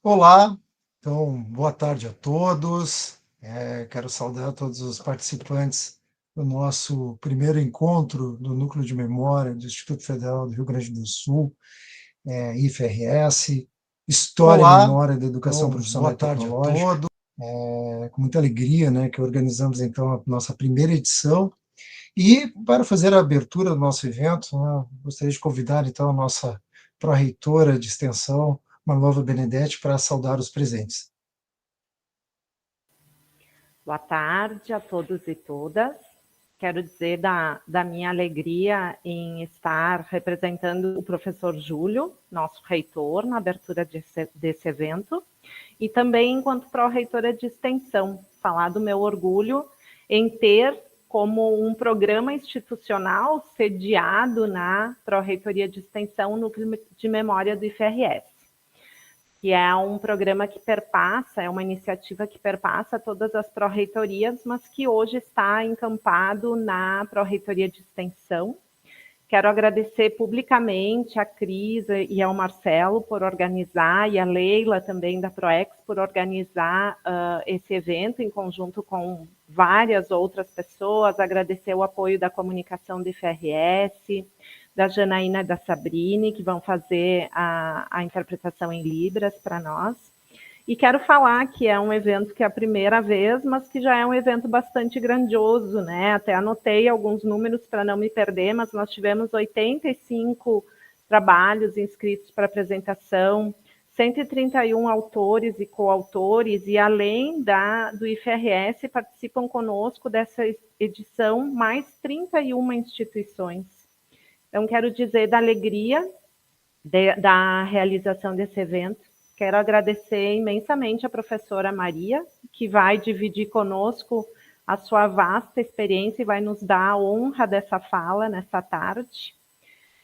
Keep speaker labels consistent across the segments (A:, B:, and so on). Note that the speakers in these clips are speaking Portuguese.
A: Olá, então boa tarde a todos. Quero saudar todos os participantes do nosso primeiro encontro do Núcleo de Memória do Instituto Federal do Rio Grande do Sul, IFRS, História e
B: Olá,
A: Memória da Educação
B: então,
A: Profissional
B: boa
A: e
B: tarde a
A: Tecnológica.
B: todos.
A: Com muita alegria, né, que organizamos então a nossa primeira edição. E para fazer a abertura do nosso evento, né, gostaria de convidar então a nossa pró-reitora de extensão, Manlova Benedetti, para saudar os presentes.
C: Boa tarde a todos e todas. Quero dizer da minha alegria em estar representando o professor Júlio, nosso reitor, na abertura desse evento, e também enquanto pró-reitora de extensão, falar do meu orgulho em ter como um programa institucional sediado na Pró-Reitoria de Extensão, o Núcleo de Memória do IFRS, que é um programa que perpassa, é uma iniciativa que perpassa todas as pró-reitorias, mas que hoje está encampado na Pró-Reitoria de Extensão. Quero agradecer publicamente a Cris e ao Marcelo por organizar, e a Leila também da ProEx por organizar esse evento em conjunto com várias outras pessoas, agradecer o apoio da comunicação do IFRS, da Janaína e da Sabrine, que vão fazer a interpretação em Libras para nós. E quero falar que é um evento que é a primeira vez, mas que já é um evento bastante grandioso, né? Até anotei alguns números para não me perder, mas nós tivemos 85 trabalhos inscritos para apresentação, 131 autores e coautores, e além do IFRS, participam conosco dessa edição mais 31 instituições. Então, quero dizer da alegria da realização desse evento. Quero agradecer imensamente a professora Maria, que vai dividir conosco a sua vasta experiência e vai nos dar a honra dessa fala nessa tarde.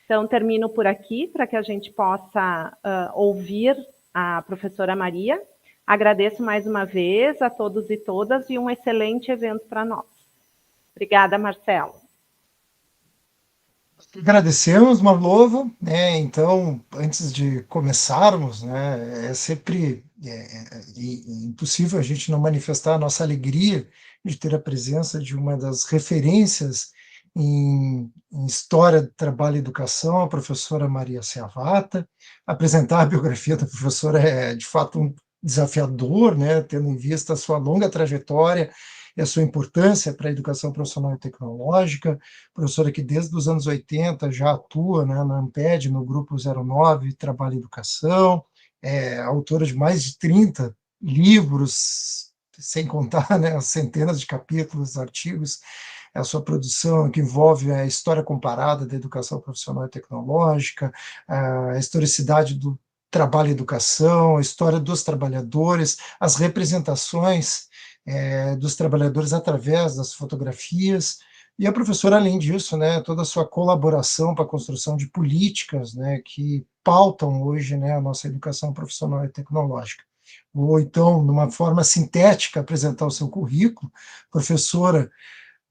C: Então, termino por aqui, para que a gente possa ouvir a professora Maria. Agradeço mais uma vez a todos e todas e um excelente evento para nós. Obrigada, Marcelo.
A: Agradecemos, Marlovo, né? Então, antes de começarmos, né, é sempre impossível a gente não manifestar a nossa alegria de ter a presença de uma das referências em história do trabalho e educação, a professora Maria Seavata. Apresentar a biografia da professora é, de fato, um desafiador, né, tendo em vista a sua longa trajetória e a sua importância para a educação profissional e tecnológica, professora que desde os anos 80 já atua, né, na Amped, no Grupo 09, Trabalho e Educação, autora de mais de 30 livros, sem contar, né, centenas de capítulos, artigos, a sua produção que envolve a história comparada da educação profissional e tecnológica, a historicidade do trabalho e educação, a história dos trabalhadores, as representações dos trabalhadores através das fotografias, e a professora, além disso, né, toda a sua colaboração para a construção de políticas, né, que pautam hoje, né, a nossa educação profissional e tecnológica. Vou, então, numa forma sintética, apresentar o seu currículo. Professora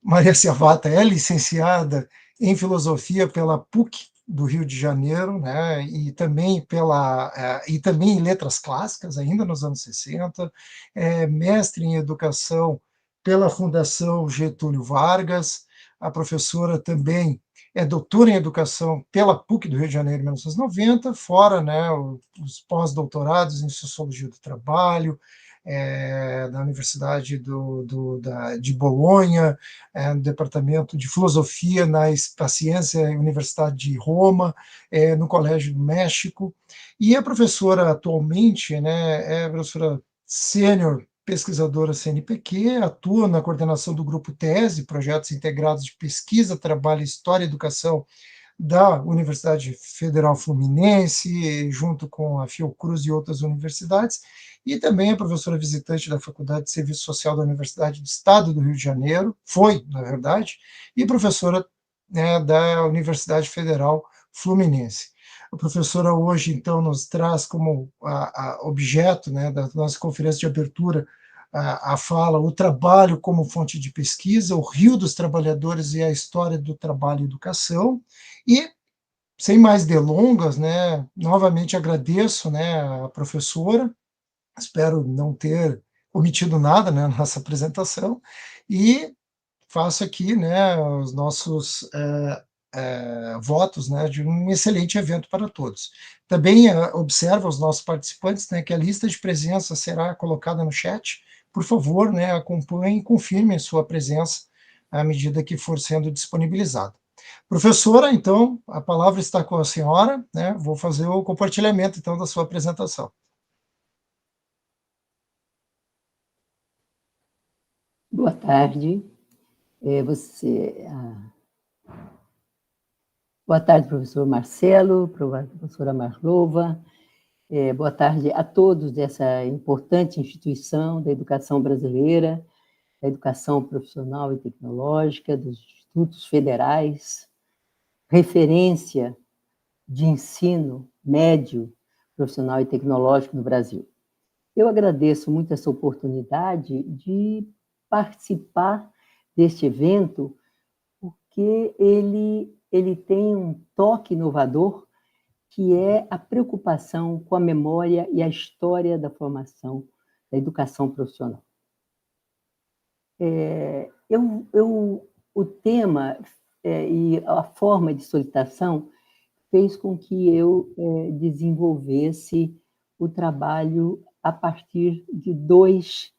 A: Maria Seavata é licenciada em Filosofia pela PUC do Rio de Janeiro, né, e também em Letras Clássicas, ainda nos anos 60, mestre em Educação pela Fundação Getúlio Vargas. A professora também é doutora em Educação pela PUC do Rio de Janeiro em 1990, fora, né, os pós-doutorados em Sociologia do Trabalho, da Universidade de Bolonha, no Departamento de Filosofia na Paciência Universidade de Roma, no Colégio do México. E a professora atualmente, né, é professora sênior pesquisadora CNPq, atua na coordenação do Grupo Tese, Projetos Integrados de Pesquisa, Trabalho, História e Educação da Universidade Federal Fluminense, junto com a Fiocruz e outras universidades, e também é professora visitante da Faculdade de Serviço Social da Universidade do Estado do Rio de Janeiro, foi, na verdade, e professora, né, da Universidade Federal Fluminense. A professora hoje, então, nos traz como objeto, né, da nossa conferência de abertura a fala, o trabalho como fonte de pesquisa, o Rio dos Trabalhadores e a história do trabalho e educação. E, sem mais delongas, né, novamente agradeço, né, a professora Espero não ter omitido nada, né, na nossa apresentação, e faço aqui, né, os nossos votos, né, de um excelente evento para todos. Também observo aos nossos participantes, né, que a lista de presença será colocada no chat. Por favor, né, acompanhem e confirmem sua presença à medida que for sendo disponibilizada. Professora, então, a palavra está com a senhora, né? Vou fazer o compartilhamento, então, da sua apresentação.
B: Boa tarde. Boa tarde, professor Marcelo, professora Marlova. Boa tarde a todos dessa importante instituição da educação brasileira, da educação profissional e tecnológica, dos institutos federais, referência de ensino médio, profissional e tecnológico no Brasil. Eu agradeço muito essa oportunidade de participar deste evento, porque ele tem um toque inovador, que é a preocupação com a memória e a história da formação, da educação profissional. O tema e a forma de solicitação fez com que eu desenvolvesse o trabalho a partir de dois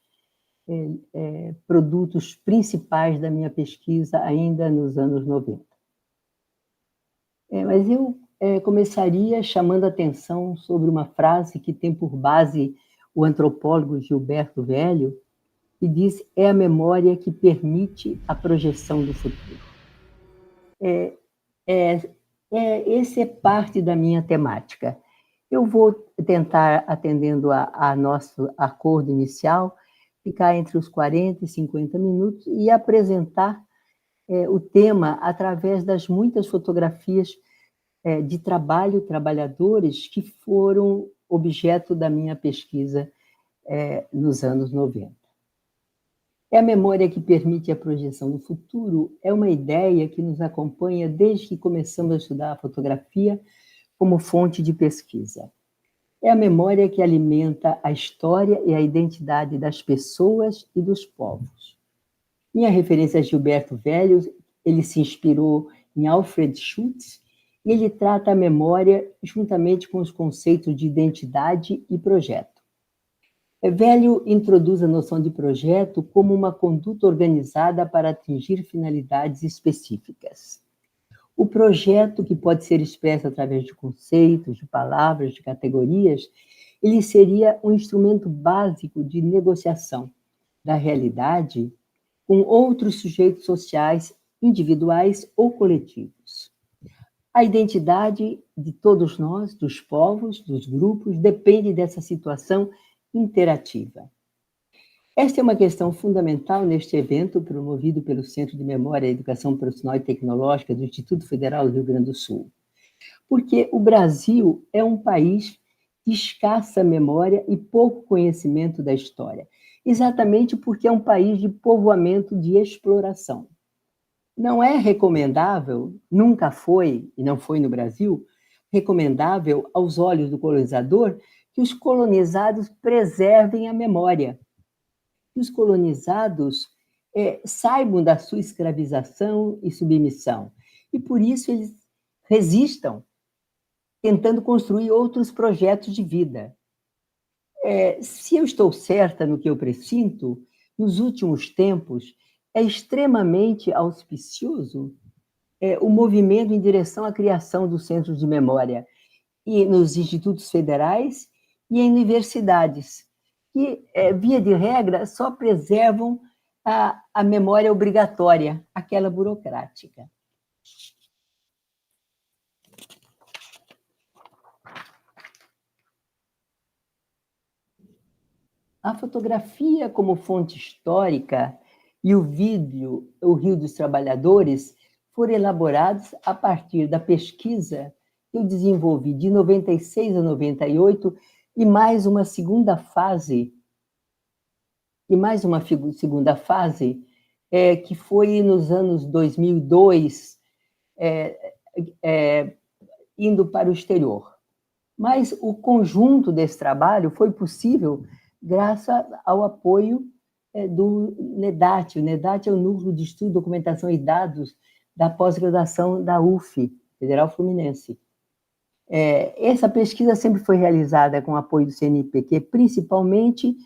B: produtos principais da minha pesquisa ainda nos anos 90. Mas eu começaria chamando a atenção sobre uma frase que tem por base o antropólogo Gilberto Velho, que diz: é a memória que permite a projeção do futuro. Esse é parte da minha temática. Eu vou tentar, atendendo a nosso acordo inicial, ficar entre os 40 e 50 minutos e apresentar o tema através das muitas fotografias de trabalhadores que foram objeto da minha pesquisa nos anos 90. A memória que permite a projeção do futuro é uma ideia que nos acompanha desde que começamos a estudar a fotografia como fonte de pesquisa. É a memória que alimenta a história e a identidade das pessoas e dos povos. Minha referência é Gilberto Velho, ele se inspirou em Alfred Schutz, e ele trata a memória juntamente com os conceitos de identidade e projeto. Velho introduz a noção de projeto como uma conduta organizada para atingir finalidades específicas. O projeto, que pode ser expresso através de conceitos, de palavras, de categorias, ele seria um instrumento básico de negociação da realidade com outros sujeitos sociais, individuais ou coletivos. A identidade de todos nós, dos povos, dos grupos, depende dessa situação interativa. Esta é uma questão fundamental neste evento, promovido pelo Centro de Memória, Educação Profissional e Tecnológica do Instituto Federal do Rio Grande do Sul. Porque o Brasil é um país de escassa memória e pouco conhecimento da história, exatamente porque é um país de povoamento de exploração. Não é recomendável, nunca foi, e não foi no Brasil, recomendável aos olhos do colonizador que os colonizados preservem a memória, que os colonizados saibam da sua escravização e submissão, e por isso eles resistam, tentando construir outros projetos de vida. Se eu estou certa no que eu pressinto, nos últimos tempos, é extremamente auspicioso o movimento em direção à criação dos centros de memória e nos institutos federais e em universidades, que, via de regra, só preservam a memória obrigatória, aquela burocrática. A fotografia como fonte histórica e o vídeo, O Rio dos Trabalhadores, foram elaborados a partir da pesquisa que eu desenvolvi de 96 a 98 e mais uma segunda fase, que foi nos anos 2002, indo para o exterior. Mas o conjunto desse trabalho foi possível graças ao apoio do NEDAT. O NEDAT é o Núcleo de Estudo, Documentação e Dados da pós-graduação da UF, Federal Fluminense. Essa pesquisa sempre foi realizada com apoio do CNPq, principalmente,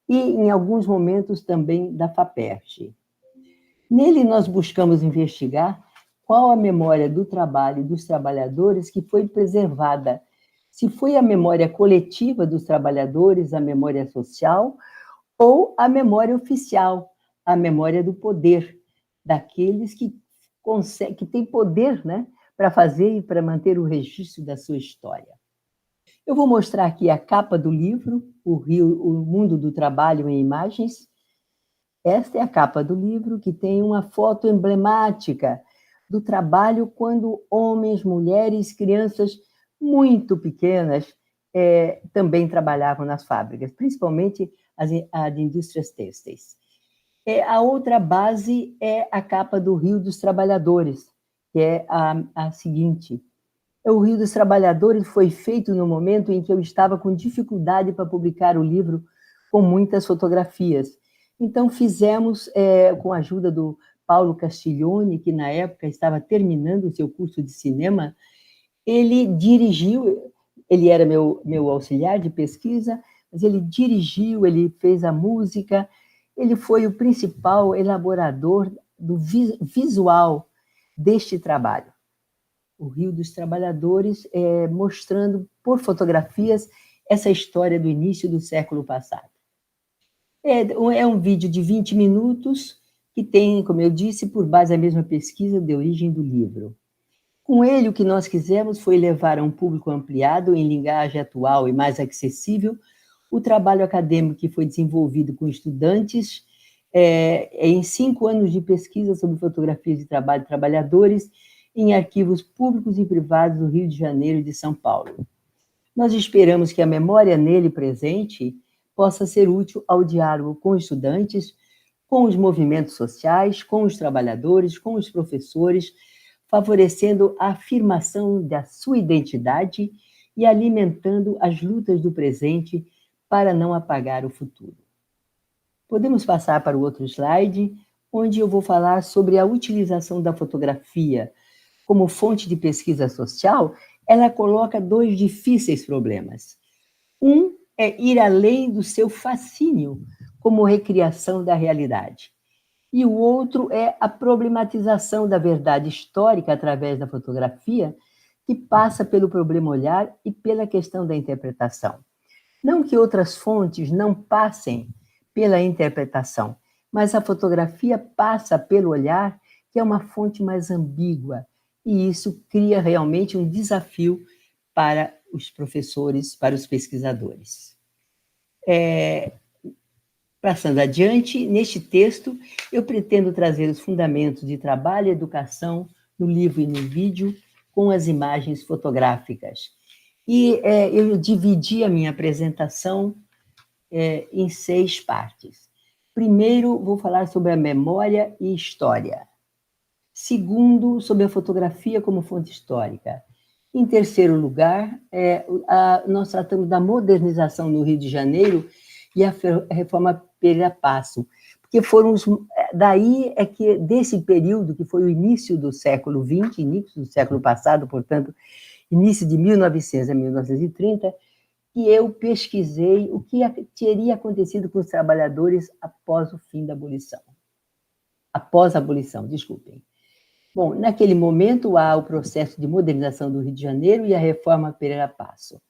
B: e em alguns momentos também da FAPERJ. Nele, nós buscamos investigar qual a memória do trabalho dos trabalhadores que foi preservada. Se foi a memória coletiva dos trabalhadores, a memória social, ou a memória oficial, a memória do poder, daqueles que têm poder, né, para fazer e para manter o registro da sua história. Eu vou mostrar aqui a capa do livro, O Mundo do Trabalho em Imagens. Esta é a capa do livro, que tem uma foto emblemática do trabalho quando homens, mulheres, crianças muito pequenas também trabalhavam nas fábricas, principalmente as de indústrias têxteis. A outra base é a capa do Rio dos Trabalhadores, que é a seguinte. O Rio dos Trabalhadores foi feito no momento em que eu estava com dificuldade para publicar o livro com muitas fotografias. Então, fizemos, com a ajuda do Paulo Castiglione, que na época estava terminando o seu curso de cinema, ele dirigiu, ele era meu auxiliar de pesquisa, mas ele dirigiu, ele fez a música, ele foi o principal elaborador do visual deste trabalho. O Rio dos Trabalhadores, mostrando por fotografias essa história do início do século passado. É um vídeo de 20 minutos que tem, como eu disse, por base a mesma pesquisa de origem do livro. Com ele, o que nós quisemos foi levar a um público ampliado, em linguagem atual e mais acessível, o trabalho acadêmico que foi desenvolvido com estudantes em 5 anos de pesquisa sobre fotografias de trabalho de trabalhadores em arquivos públicos e privados do Rio de Janeiro e de São Paulo. Nós esperamos que a memória nele presente possa ser útil ao diálogo com os estudantes, com os movimentos sociais, com os trabalhadores, com os professores, favorecendo a afirmação da sua identidade e alimentando as lutas do presente para não apagar o futuro. Podemos passar para o outro slide, onde eu vou falar sobre a utilização da fotografia como fonte de pesquisa social. Ela coloca 2 difíceis problemas. Um é ir além do seu fascínio como recriação da realidade. E o outro é a problematização da verdade histórica através da fotografia, que passa pelo problema olhar e pela questão da interpretação. Não que outras fontes não passem pela interpretação, mas a fotografia passa pelo olhar, que é uma fonte mais ambígua, e isso cria realmente um desafio para os professores, para os pesquisadores. Passando adiante, neste texto, eu pretendo trazer os fundamentos de trabalho e educação no livro e no vídeo com as imagens fotográficas. E eu dividi a minha apresentação em 6 partes. Primeiro, vou falar sobre a memória e história. Segundo, sobre a fotografia como fonte histórica. Em terceiro lugar, nós tratamos da modernização no Rio de Janeiro e a reforma Pereira Passo, porque daí é que, desse período, que foi o início do século XX, início do século passado, portanto, início de 1900 a 1930, que eu pesquisei o que teria acontecido com os trabalhadores após o fim da abolição. Após a abolição, desculpem. Bom, naquele momento há o processo de modernização do Rio de Janeiro e a reforma Pereira Passo.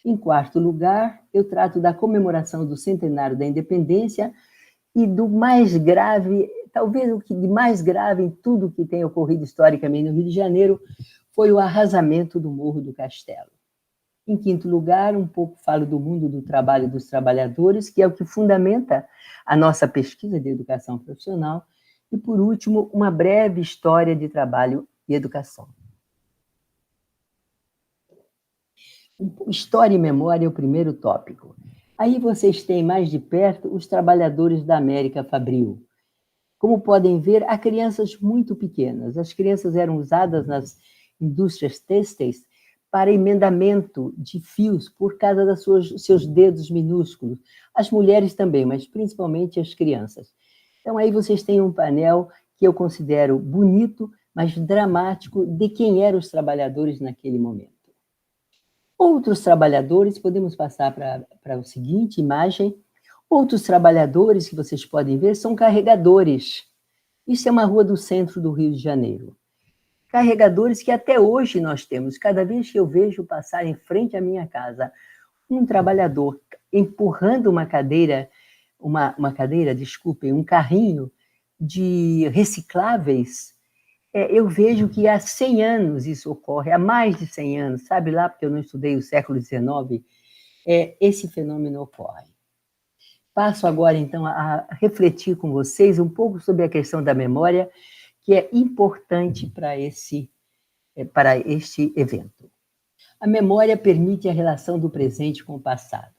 B: Em quarto lugar, eu trato da comemoração do centenário da independência e do mais grave, talvez o que de mais grave em tudo que tem ocorrido historicamente no Rio de Janeiro, foi o arrasamento do Morro do Castelo. Em quinto lugar, um pouco falo do mundo do trabalho e dos trabalhadores, que é o que fundamenta a nossa pesquisa de educação profissional. E, por último, uma breve história de trabalho e educação. História e memória é o primeiro tópico. Aí vocês têm mais de perto os trabalhadores da América Fabril. Como podem ver, há crianças muito pequenas. As crianças eram usadas nas indústrias têxteis para emendamento de fios por causa dos seus dedos minúsculos. As mulheres também, mas principalmente as crianças. Então, aí vocês têm um painel que eu considero bonito, mas dramático, de quem eram os trabalhadores naquele momento. Outros trabalhadores, podemos passar para a seguinte imagem. Outros trabalhadores que vocês podem ver são carregadores. Isso é uma rua do centro do Rio de Janeiro. Carregadores que até hoje nós temos. Cada vez que eu vejo passar em frente à minha casa um trabalhador empurrando uma cadeira, um carrinho de recicláveis, eu vejo que há 100 anos isso ocorre, há mais de 100 anos, sabe lá, porque eu não estudei o século XIX, esse fenômeno ocorre. Passo agora, então, a refletir com vocês um pouco sobre a questão da memória, que é importante para este evento. A memória permite a relação do presente com o passado.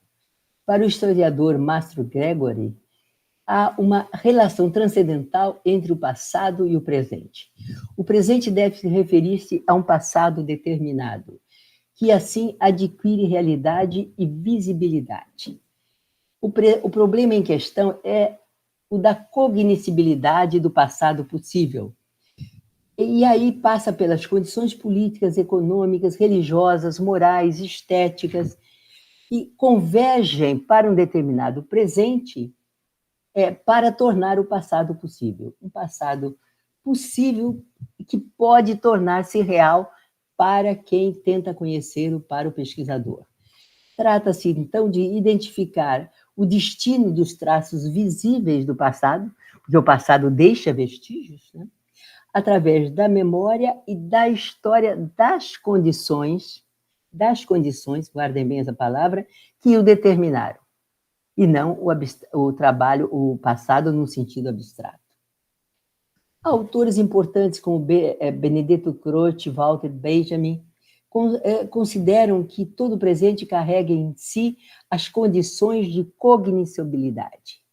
B: Para o historiador Mastro Gregory, há uma relação transcendental entre o passado e o presente. O presente deve referir-se a um passado determinado, que assim adquire realidade e visibilidade. O problema em questão é o da cognoscibilidade do passado possível. E aí passa pelas condições políticas, econômicas, religiosas, morais, estéticas, que convergem para um determinado presente para tornar o passado possível. Um passado possível que pode tornar-se real para quem tenta conhecê-lo, para o pesquisador. Trata-se, então, de identificar o destino dos traços visíveis do passado, porque o passado deixa vestígios, né? Através da memória e da história das condições, guardem bem essa palavra, que o determinaram, e não o passado no sentido abstrato. Autores importantes como Benedetto Croce, Walter Benjamin, consideram que todo presente carrega em si as condições de cognoscibilidade.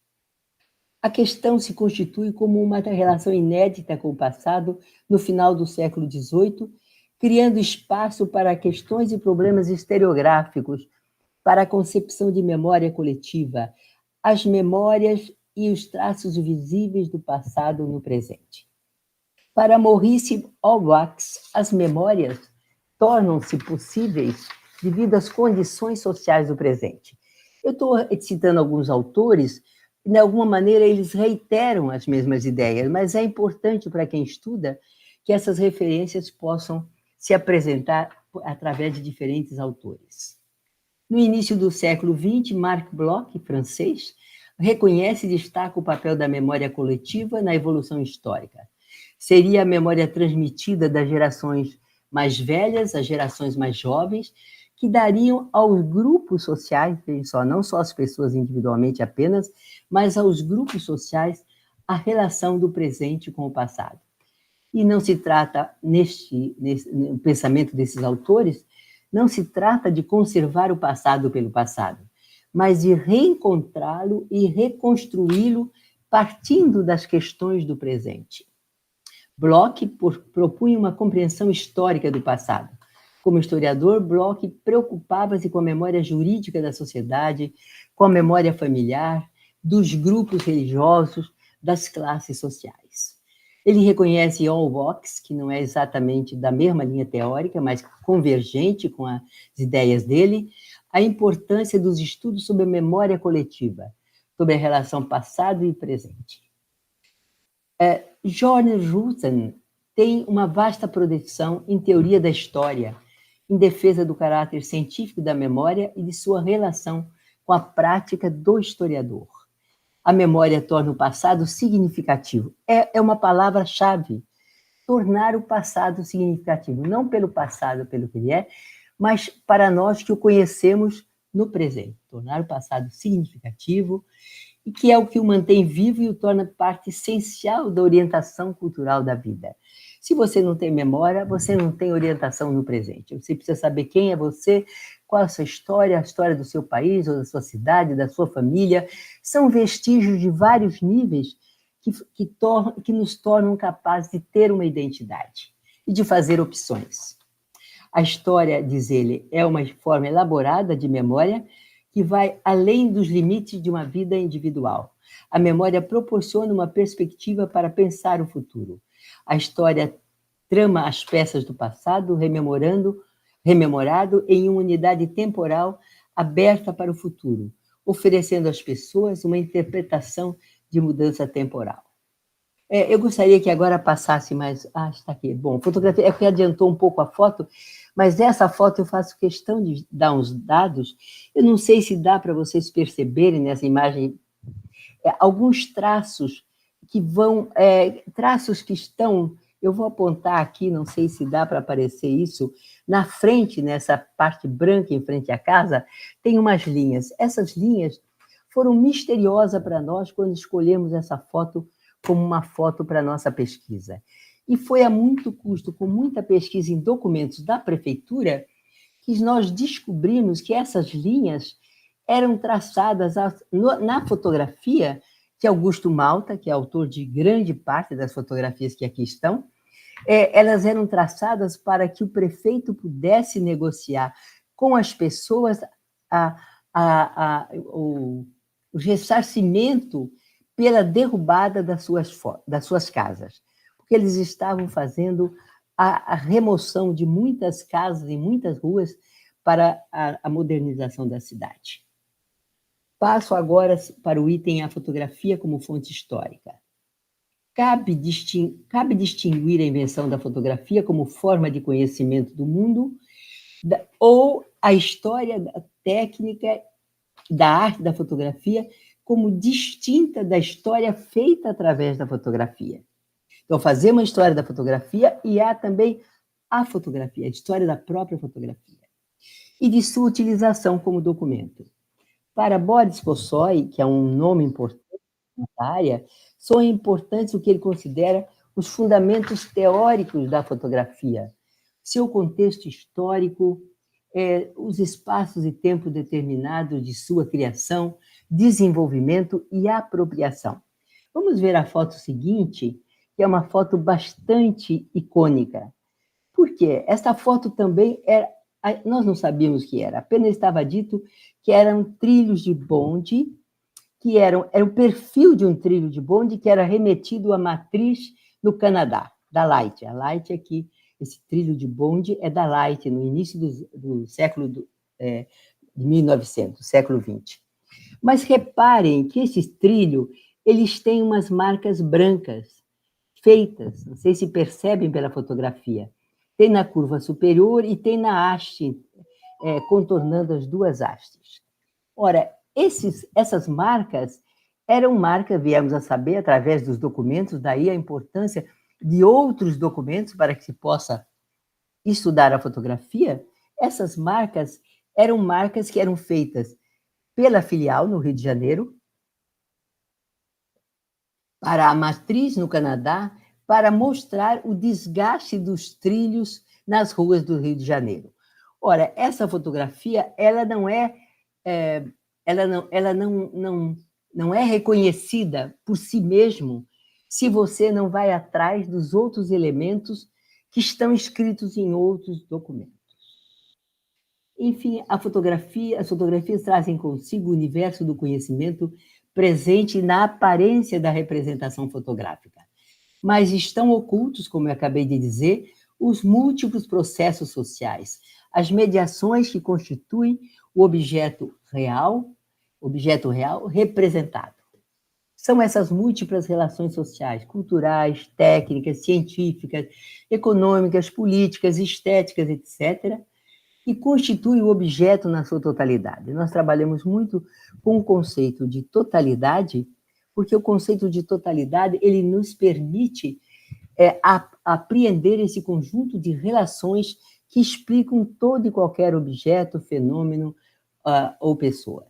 B: A questão se constitui como uma relação inédita com o passado no final do século XVIII, criando espaço para questões e problemas historiográficos, para a concepção de memória coletiva, as memórias e os traços visíveis do passado no presente. Para Maurice Aubrax, as memórias tornam-se possíveis devido às condições sociais do presente. Eu estou citando alguns autores, de alguma maneira eles reiteram as mesmas ideias, mas é importante para quem estuda que essas referências possam se apresentar através de diferentes autores. No início do século XX, Marc Bloch, francês, reconhece e destaca o papel da memória coletiva na evolução histórica. Seria a memória transmitida das gerações mais velhas às gerações mais jovens, que dariam aos grupos sociais, não só às pessoas individualmente apenas, mas aos grupos sociais, a relação do presente com o passado. E não se trata, no pensamento desses autores, não se trata de conservar o passado pelo passado, mas de reencontrá-lo e reconstruí-lo partindo das questões do presente. Bloch propunha uma compreensão histórica do passado. Como historiador, Bloch preocupava-se com a memória jurídica da sociedade, com a memória familiar, dos grupos religiosos, das classes sociais. Ele reconhece Aubrax, que não é exatamente da mesma linha teórica, mas convergente com as ideias dele, a importância dos estudos sobre a memória coletiva, sobre a relação passado e presente. Jorne Rutten tem uma vasta produção em teoria da história, em defesa do caráter científico da memória e de sua relação com a prática do historiador. A memória torna o passado significativo. É uma palavra-chave. Tornar o passado significativo, não pelo passado, pelo que ele é, mas para nós que o conhecemos no presente. Tornar o passado significativo, e que é o que o mantém vivo e o torna parte essencial da orientação cultural da vida. Se você não tem memória, você não tem orientação no presente. Você precisa saber quem é você, qual a sua história, a história do seu país, ou da sua cidade, da sua família. São vestígios de vários níveis que nos tornam capazes de ter uma identidade e de fazer opções. A história, diz ele, é uma forma elaborada de memória que vai além dos limites de uma vida individual. A memória proporciona uma perspectiva para pensar o futuro. A história trama as peças do passado, rememorado em uma unidade temporal aberta para o futuro, oferecendo às pessoas uma interpretação de mudança temporal. Eu gostaria que agora passasse mais... está aqui. Bom, fotografia é que adiantou um pouco a foto, mas essa foto eu faço questão de dar uns dados. Eu não sei se dá para vocês perceberem nessa imagem alguns traços que vão... traços que estão... Eu vou apontar aqui, não sei se dá para aparecer isso, na frente, nessa parte branca em frente à casa, tem umas linhas. Essas linhas foram misteriosas para nós quando escolhemos essa foto como uma foto para a nossa pesquisa. E foi a muito custo, com muita pesquisa em documentos da prefeitura, que nós descobrimos que essas linhas eram traçadas na fotografia de Augusto Malta, que é autor de grande parte das fotografias que aqui estão. Elas eram traçadas para que o prefeito pudesse negociar com as pessoas o ressarcimento pela derrubada das suas casas, porque eles estavam fazendo a remoção de muitas casas e muitas ruas para a modernização da cidade. Passo agora para o item a fotografia como fonte histórica. Cabe distinguir a invenção da fotografia como forma de conhecimento do mundo ou a história da técnica da arte da fotografia como distinta da história feita através da fotografia. Então, fazer uma história da fotografia e há também a fotografia, a história da própria fotografia, e de sua utilização como documento. Para Boris Possoy, que é um nome importante na área, são importantes o que ele considera os fundamentos teóricos da fotografia, seu contexto histórico, os espaços e tempos determinados de sua criação, desenvolvimento e apropriação. Vamos ver a foto seguinte, que é uma foto bastante icônica. Por quê? Esta foto também nós não sabíamos o que era, apenas estava dito que eram trilhos de bonde, que era o perfil de um trilho de bonde que era remetido à matriz no Canadá, da Light. A Light aqui, esse trilho de bonde é da Light, no início do século de 1900, século XX. Mas reparem que esse trilho, eles têm umas marcas brancas, feitas, não sei se percebem pela fotografia. Tem na curva superior e tem na haste, contornando as duas hastes. Ora, essas marcas eram marcas, viemos a saber, através dos documentos, daí a importância de outros documentos para que se possa estudar a fotografia. Essas marcas que eram feitas pela filial no Rio de Janeiro, para a matriz no Canadá, para mostrar o desgaste dos trilhos nas ruas do Rio de Janeiro. Ora, essa fotografia, ela não é reconhecida por si mesmo se você não vai atrás dos outros elementos que estão escritos em outros documentos. Enfim, as fotografias trazem consigo o universo do conhecimento presente na aparência da representação fotográfica, mas estão ocultos, como eu acabei de dizer, os múltiplos processos sociais, as mediações que constituem o objeto real representado. São essas múltiplas relações sociais, culturais, técnicas, científicas, econômicas, políticas, estéticas, etc., que constituem o objeto na sua totalidade. Nós trabalhamos muito com o conceito de totalidade, porque o conceito de totalidade ele nos permite apreender esse conjunto de relações que explicam todo e qualquer objeto, fenômeno ou pessoa.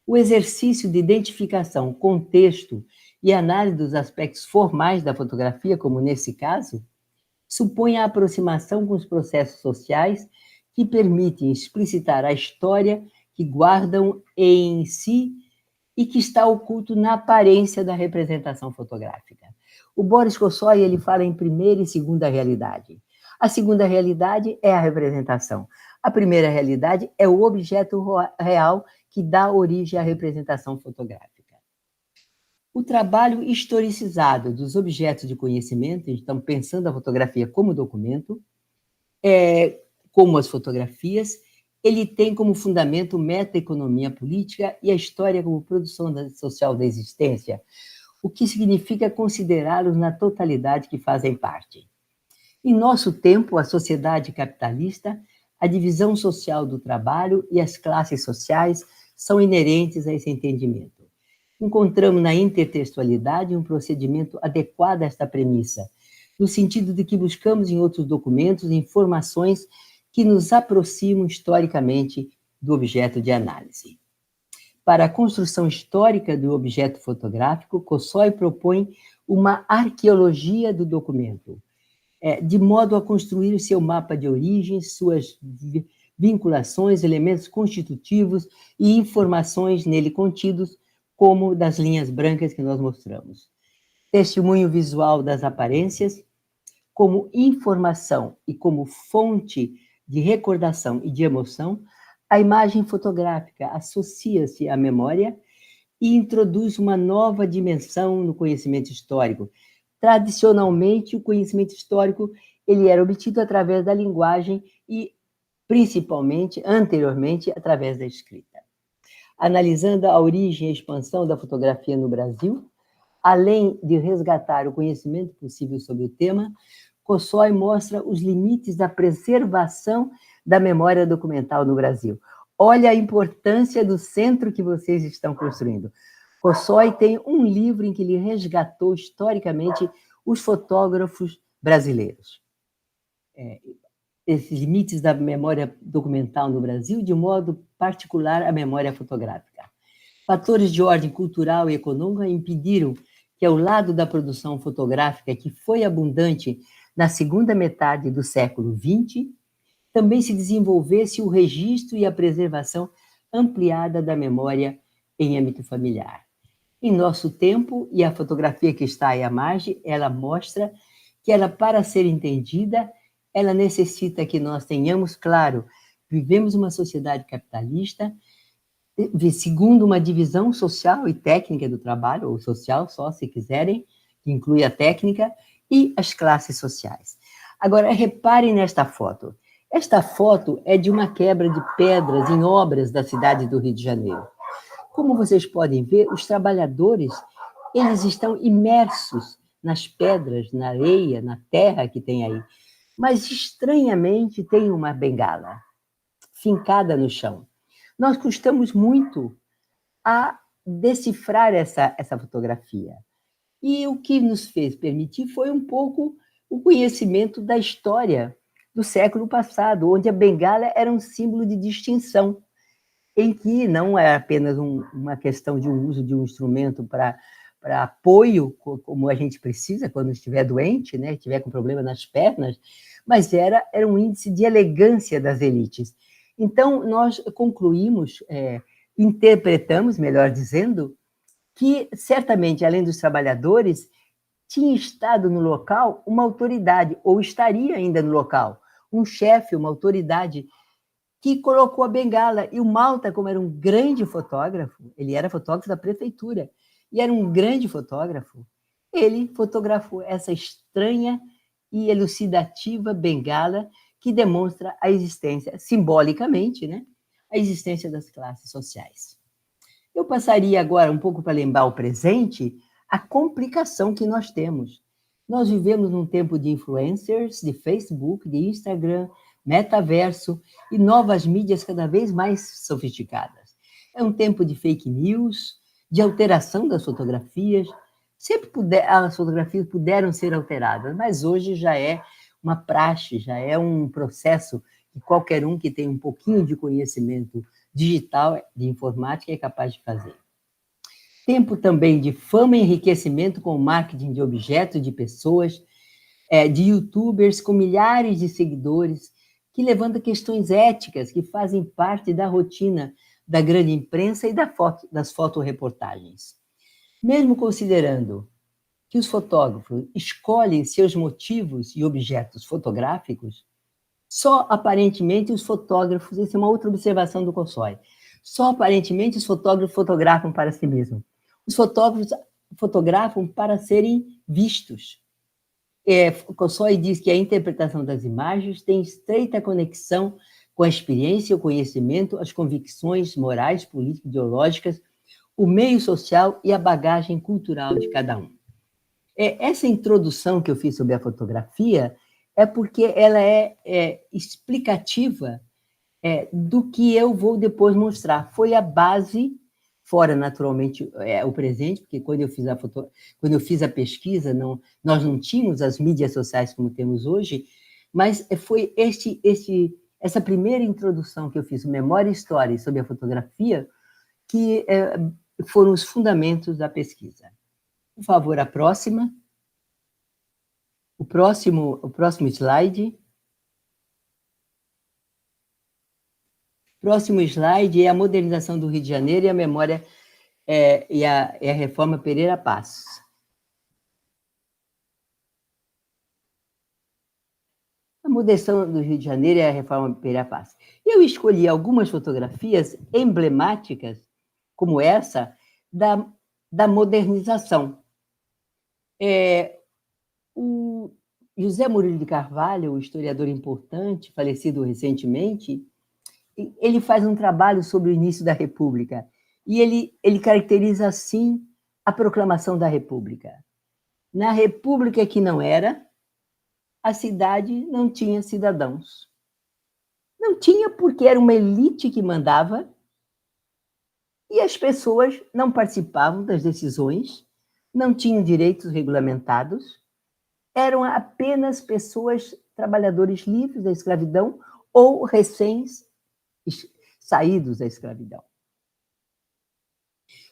B: O exercício de identificação, contexto e análise dos aspectos formais da fotografia, como nesse caso, supõe a aproximação com os processos sociais que permitem explicitar a história que guardam em si e que está oculto na aparência da representação fotográfica. O Boris Possoy ele fala em primeira e segunda realidade. A segunda realidade é a representação. A primeira realidade é o objeto real que dá origem à representação fotográfica. O trabalho historicizado dos objetos de conhecimento, então pensando a fotografia como documento, como as fotografias, ele tem como fundamento meta-economia política e a história como produção social da existência, o que significa considerá-los na totalidade que fazem parte. Em nosso tempo, a sociedade capitalista, a divisão social do trabalho e as classes sociais são inerentes a esse entendimento. Encontramos na intertextualidade um procedimento adequado a esta premissa, no sentido de que buscamos em outros documentos informações que nos aproximam historicamente do objeto de análise. Para a construção histórica do objeto fotográfico, Kossói propõe uma arqueologia do documento, de modo a construir o seu mapa de origens, suas vinculações, elementos constitutivos e informações nele contidos, como das linhas brancas que nós mostramos. Testemunho visual das aparências, como informação e como fonte de recordação e de emoção, a imagem fotográfica associa-se à memória e introduz uma nova dimensão no conhecimento histórico. Tradicionalmente, o conhecimento histórico ele era obtido através da linguagem e, principalmente, anteriormente, através da escrita. Analisando a origem e a expansão da fotografia no Brasil, além de resgatar o conhecimento possível sobre o tema, Kossói mostra os limites da preservação da memória documental no Brasil. Olha a importância do centro que vocês estão construindo. Kossói tem um livro em que ele resgatou historicamente os fotógrafos brasileiros. Esses limites da memória documental no Brasil, de modo particular a memória fotográfica. Fatores de ordem cultural e econômica impediram que, ao lado da produção fotográfica, que foi abundante na segunda metade do século XX, também se desenvolvesse o registro e a preservação ampliada da memória em âmbito familiar. Em nosso tempo, e a fotografia que está aí à margem, ela mostra que ela, para ser entendida, ela necessita que nós tenhamos claro, vivemos uma sociedade capitalista, segundo uma divisão social e técnica do trabalho, ou social só, se quiserem, que inclui a técnica, e as classes sociais. Agora, reparem nesta foto. Esta foto é de uma quebra de pedras em obras da cidade do Rio de Janeiro. Como vocês podem ver, os trabalhadores, eles estão imersos nas pedras, na areia, na terra que tem aí. Mas, estranhamente, tem uma bengala fincada no chão. Nós custamos muito a decifrar essa fotografia. E o que nos fez permitir foi um pouco o conhecimento da história do século passado, onde a bengala era um símbolo de distinção, em que não é apenas uma questão de um uso de um instrumento para apoio, como a gente precisa quando estiver doente, né, estiver com problema nas pernas, mas era um índice de elegância das elites. Então, nós concluímos, interpretamos, melhor dizendo, que certamente, além dos trabalhadores, tinha estado no local uma autoridade, ou estaria ainda no local, um chefe, uma autoridade, que colocou a bengala. E o Malta, como era um grande fotógrafo, ele era fotógrafo da prefeitura, e era um grande fotógrafo, ele fotografou essa estranha e elucidativa bengala que demonstra a existência, simbolicamente, né, a existência das classes sociais. Eu passaria agora um pouco para lembrar o presente, a complicação que nós temos. Nós vivemos num tempo de influencers, de Facebook, de Instagram, metaverso e novas mídias cada vez mais sofisticadas. É um tempo de fake news, de alteração das fotografias. Sempre as fotografias puderam ser alteradas, mas hoje já é uma praxe, já é um processo que qualquer um que tem um pouquinho de conhecimento digital, de informática, é capaz de fazer. Tempo também de fama e enriquecimento com marketing de objetos, de pessoas, de youtubers com milhares de seguidores, que levantam questões éticas que fazem parte da rotina da grande imprensa e das fotoreportagens. Mesmo considerando que os fotógrafos escolhem seus motivos e objetos fotográficos, só aparentemente os fotógrafos, essa é uma outra observação do Kossói, só aparentemente os fotógrafos fotografam para si mesmos. Os fotógrafos fotografam para serem vistos. Kossói diz que a interpretação das imagens tem estreita conexão com a experiência, o conhecimento, as convicções morais, políticas, ideológicas, o meio social e a bagagem cultural de cada um. Essa introdução que eu fiz sobre a fotografia é porque ela é explicativa do que eu vou depois mostrar. Foi a base, fora naturalmente o presente, porque quando eu fiz a pesquisa, nós não tínhamos as mídias sociais como temos hoje, mas foi essa primeira introdução que eu fiz, Memória e História sobre a fotografia, que foram os fundamentos da pesquisa. Por favor, a próxima. O próximo slide. Próximo slide é a modernização do Rio de Janeiro e a memória e a reforma Pereira Passos. A modernização do Rio de Janeiro e a reforma Pereira Passos. Eu escolhi algumas fotografias emblemáticas, como essa, da modernização. O José Murilo de Carvalho, um historiador importante, falecido recentemente, ele faz um trabalho sobre o início da República, e ele caracteriza assim a proclamação da República. Na República que não era, a cidade não tinha cidadãos. Não tinha porque era uma elite que mandava, e as pessoas não participavam das decisões, não tinham direitos regulamentados, eram apenas pessoas, trabalhadores livres da escravidão ou recém-saídos da escravidão.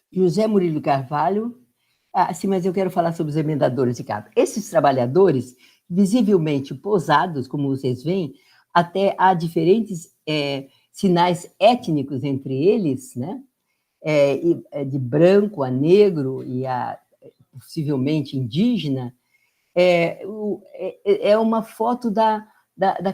B: José Murilo Carvalho, sim, mas eu quero falar sobre os emendadores de cabo. Esses trabalhadores, visivelmente posados, como vocês veem, até há diferentes sinais étnicos entre eles, né? De branco a negro e a possivelmente indígena, é uma foto da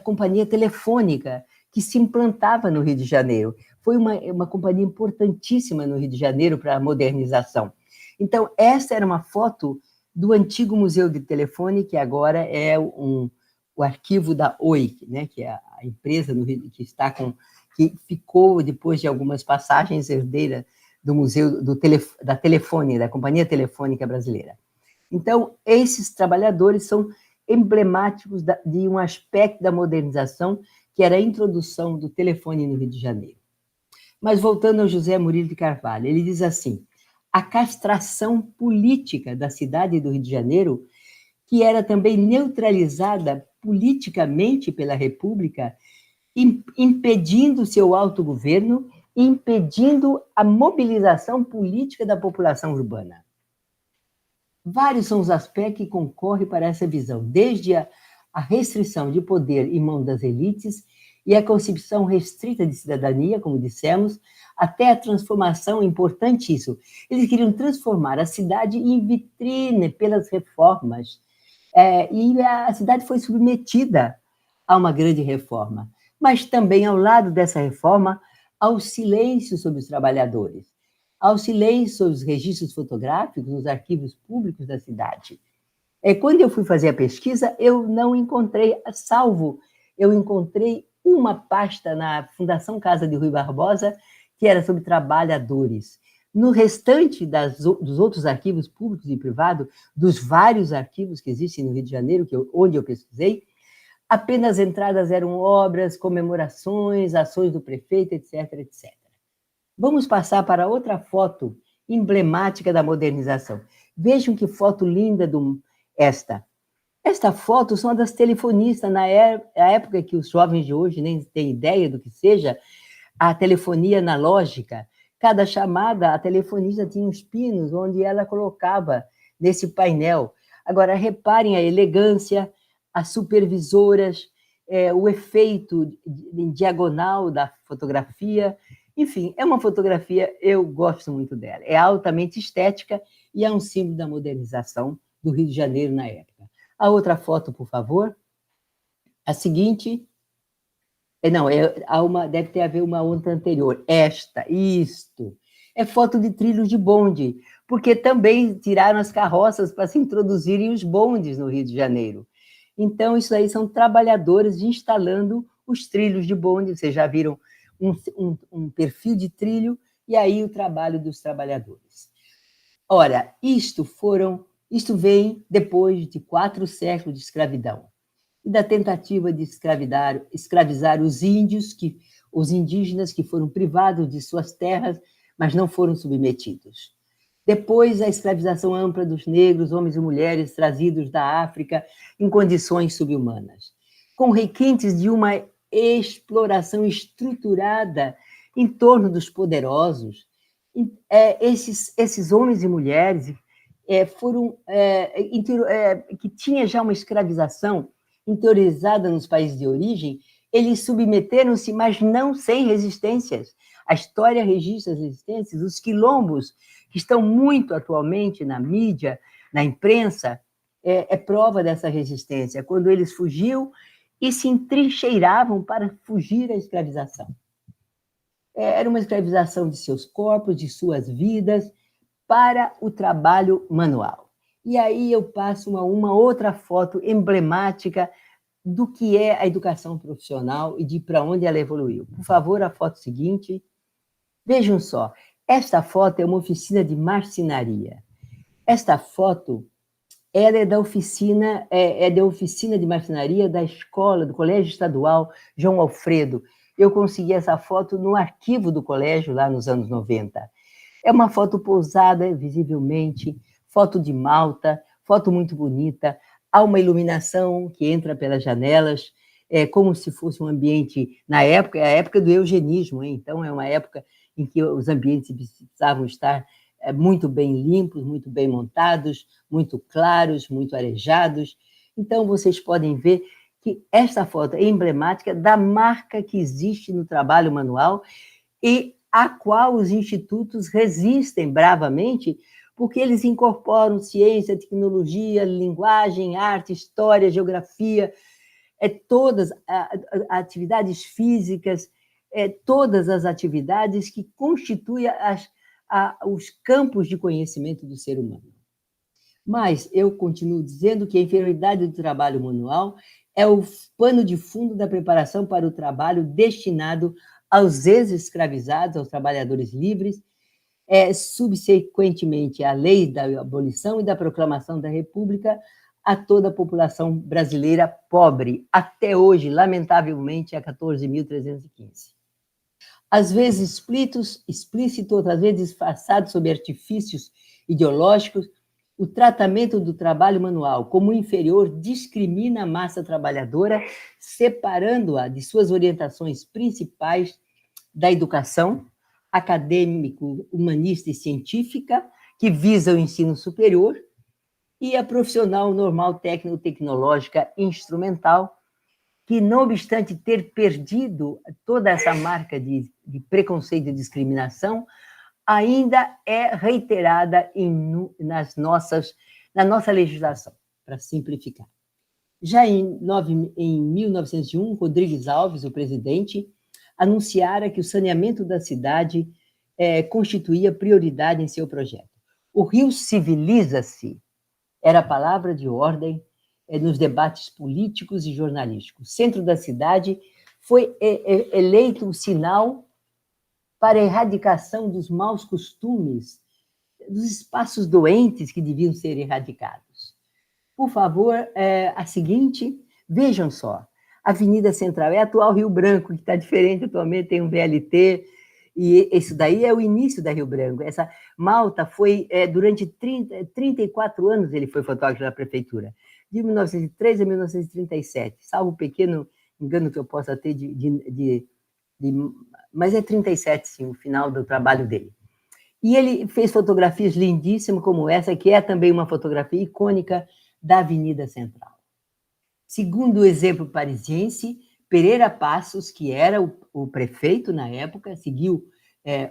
B: companhia telefônica que se implantava no Rio de Janeiro. Foi uma companhia importantíssima no Rio de Janeiro para a modernização. Então, essa era uma foto do antigo Museu de Telefone, que agora é o arquivo da Oi, né, que é a empresa no Rio, que ficou, depois de algumas passagens, herdeira do Museu da Telefone, da Companhia Telefônica Brasileira. Então, esses trabalhadores são emblemáticos de um aspecto da modernização, que era a introdução do telefone no Rio de Janeiro. Mas, voltando ao José Murilo de Carvalho, ele diz assim: a castração política da cidade do Rio de Janeiro, que era também neutralizada politicamente pela República, impedindo seu autogoverno, impedindo a mobilização política da população urbana. Vários são os aspectos que concorrem para essa visão, desde a restrição de poder em mão das elites e a concepção restrita de cidadania, como dissemos, até a transformação, importante isso. Eles queriam transformar a cidade em vitrine pelas reformas, e a cidade foi submetida a uma grande reforma. Mas também, ao lado dessa reforma, ao silêncio sobre os trabalhadores, ao silêncio sobre os registros fotográficos nos arquivos públicos da cidade. Quando eu fui fazer a pesquisa, eu não encontrei, eu encontrei uma pasta na Fundação Casa de Rui Barbosa, que era sobre trabalhadores. No restante dos outros arquivos públicos e privados, dos vários arquivos que existem no Rio de Janeiro, onde eu pesquisei, apenas entradas eram obras, comemorações, ações do prefeito, etc., etc. Vamos passar para outra foto emblemática da modernização. Vejam que foto linda esta. Esta foto são das telefonistas, na época que os jovens de hoje nem têm ideia do que seja a telefonia analógica. Cada chamada, a telefonista tinha uns pinos onde ela colocava nesse painel. Agora, reparem a elegância, as supervisoras, o efeito em diagonal da fotografia. Enfim, é uma fotografia, eu gosto muito dela. É altamente estética e é um símbolo da modernização do Rio de Janeiro na época. A outra foto, por favor. A seguinte... Não, deve ter haver uma outra anterior. Isto. É foto de trilhos de bonde, porque também tiraram as carroças para se introduzirem os bondes no Rio de Janeiro. Então, isso aí são trabalhadores instalando os trilhos de bonde. Vocês já viram um perfil de trilho, e aí o trabalho dos trabalhadores. Ora, isto vem depois de 4 séculos de escravidão e da tentativa de escravizar os indígenas que foram privados de suas terras, mas não foram submetidos. Depois, a escravização ampla dos negros, homens e mulheres trazidos da África em condições subhumanas, com requintes de uma exploração estruturada em torno dos poderosos. Esses homens e mulheres que tinha já uma escravização interiorizada nos países de origem, eles submeteram-se, mas não sem resistências. A história registra as resistências, os quilombos, que estão muito atualmente na mídia, na imprensa, é prova dessa resistência, quando eles fugiam e se entrincheiravam para fugir à escravização. Era uma escravização de seus corpos, de suas vidas, para o trabalho manual. E aí eu passo uma outra foto emblemática do que é a educação profissional e de para onde ela evoluiu. Por favor, a foto seguinte. Vejam só, esta foto é uma oficina de marcenaria. Esta foto ela é da oficina de marcenaria da escola, do Colégio Estadual João Alfredo. Eu consegui essa foto no arquivo do colégio, lá nos anos 90. É uma foto pousada, visivelmente, foto de malta, foto muito bonita. Há uma iluminação que entra pelas janelas, como se fosse um ambiente... Na época, é a época do eugenismo, hein? Então é uma época em que os ambientes precisavam estar muito bem limpos, muito bem montados, muito claros, muito arejados. Então, vocês podem ver que esta foto é emblemática da marca que existe no trabalho manual e a qual os institutos resistem bravamente, porque eles incorporam ciência, tecnologia, linguagem, arte, história, geografia, todas as atividades físicas, todas as atividades que constituem os campos de conhecimento do ser humano. Mas eu continuo dizendo que a inferioridade do trabalho manual é o pano de fundo da preparação para o trabalho destinado aos ex-escravizados, aos trabalhadores livres, subsequentemente à lei da abolição e da proclamação da República, a toda a população brasileira pobre, até hoje, lamentavelmente, a 14.315. Às vezes explícito, outras vezes disfarçado sob artifícios ideológicos, o tratamento do trabalho manual como inferior discrimina a massa trabalhadora, separando-a de suas orientações principais da educação acadêmico, humanista e científica, que visa o ensino superior, e a profissional normal técnico-tecnológica instrumental, que, não obstante ter perdido toda essa marca de preconceito e discriminação, ainda é reiterada na nossa legislação, para simplificar. Já em 1901, Rodrigues Alves, o presidente, anunciara que o saneamento da cidade constituía prioridade em seu projeto. O Rio civiliza-se, era a palavra de ordem nos debates políticos e jornalísticos. O centro da cidade foi eleito o sinal para a erradicação dos maus costumes, dos espaços doentes que deviam ser erradicados. Por favor, a seguinte, vejam só, Avenida Central, é a atual Rio Branco, que está diferente atualmente, tem um VLT, e isso daí é o início da Rio Branco. Essa Malta foi, durante 34 anos, ele foi fotógrafo da prefeitura, de 1903 a 1937, salvo um pequeno engano que eu possa ter mas é 37, sim, o final do trabalho dele. E ele fez fotografias lindíssimas como essa, que é também uma fotografia icônica da Avenida Central. Segundo o exemplo parisiense, Pereira Passos, que era o prefeito na época, seguiu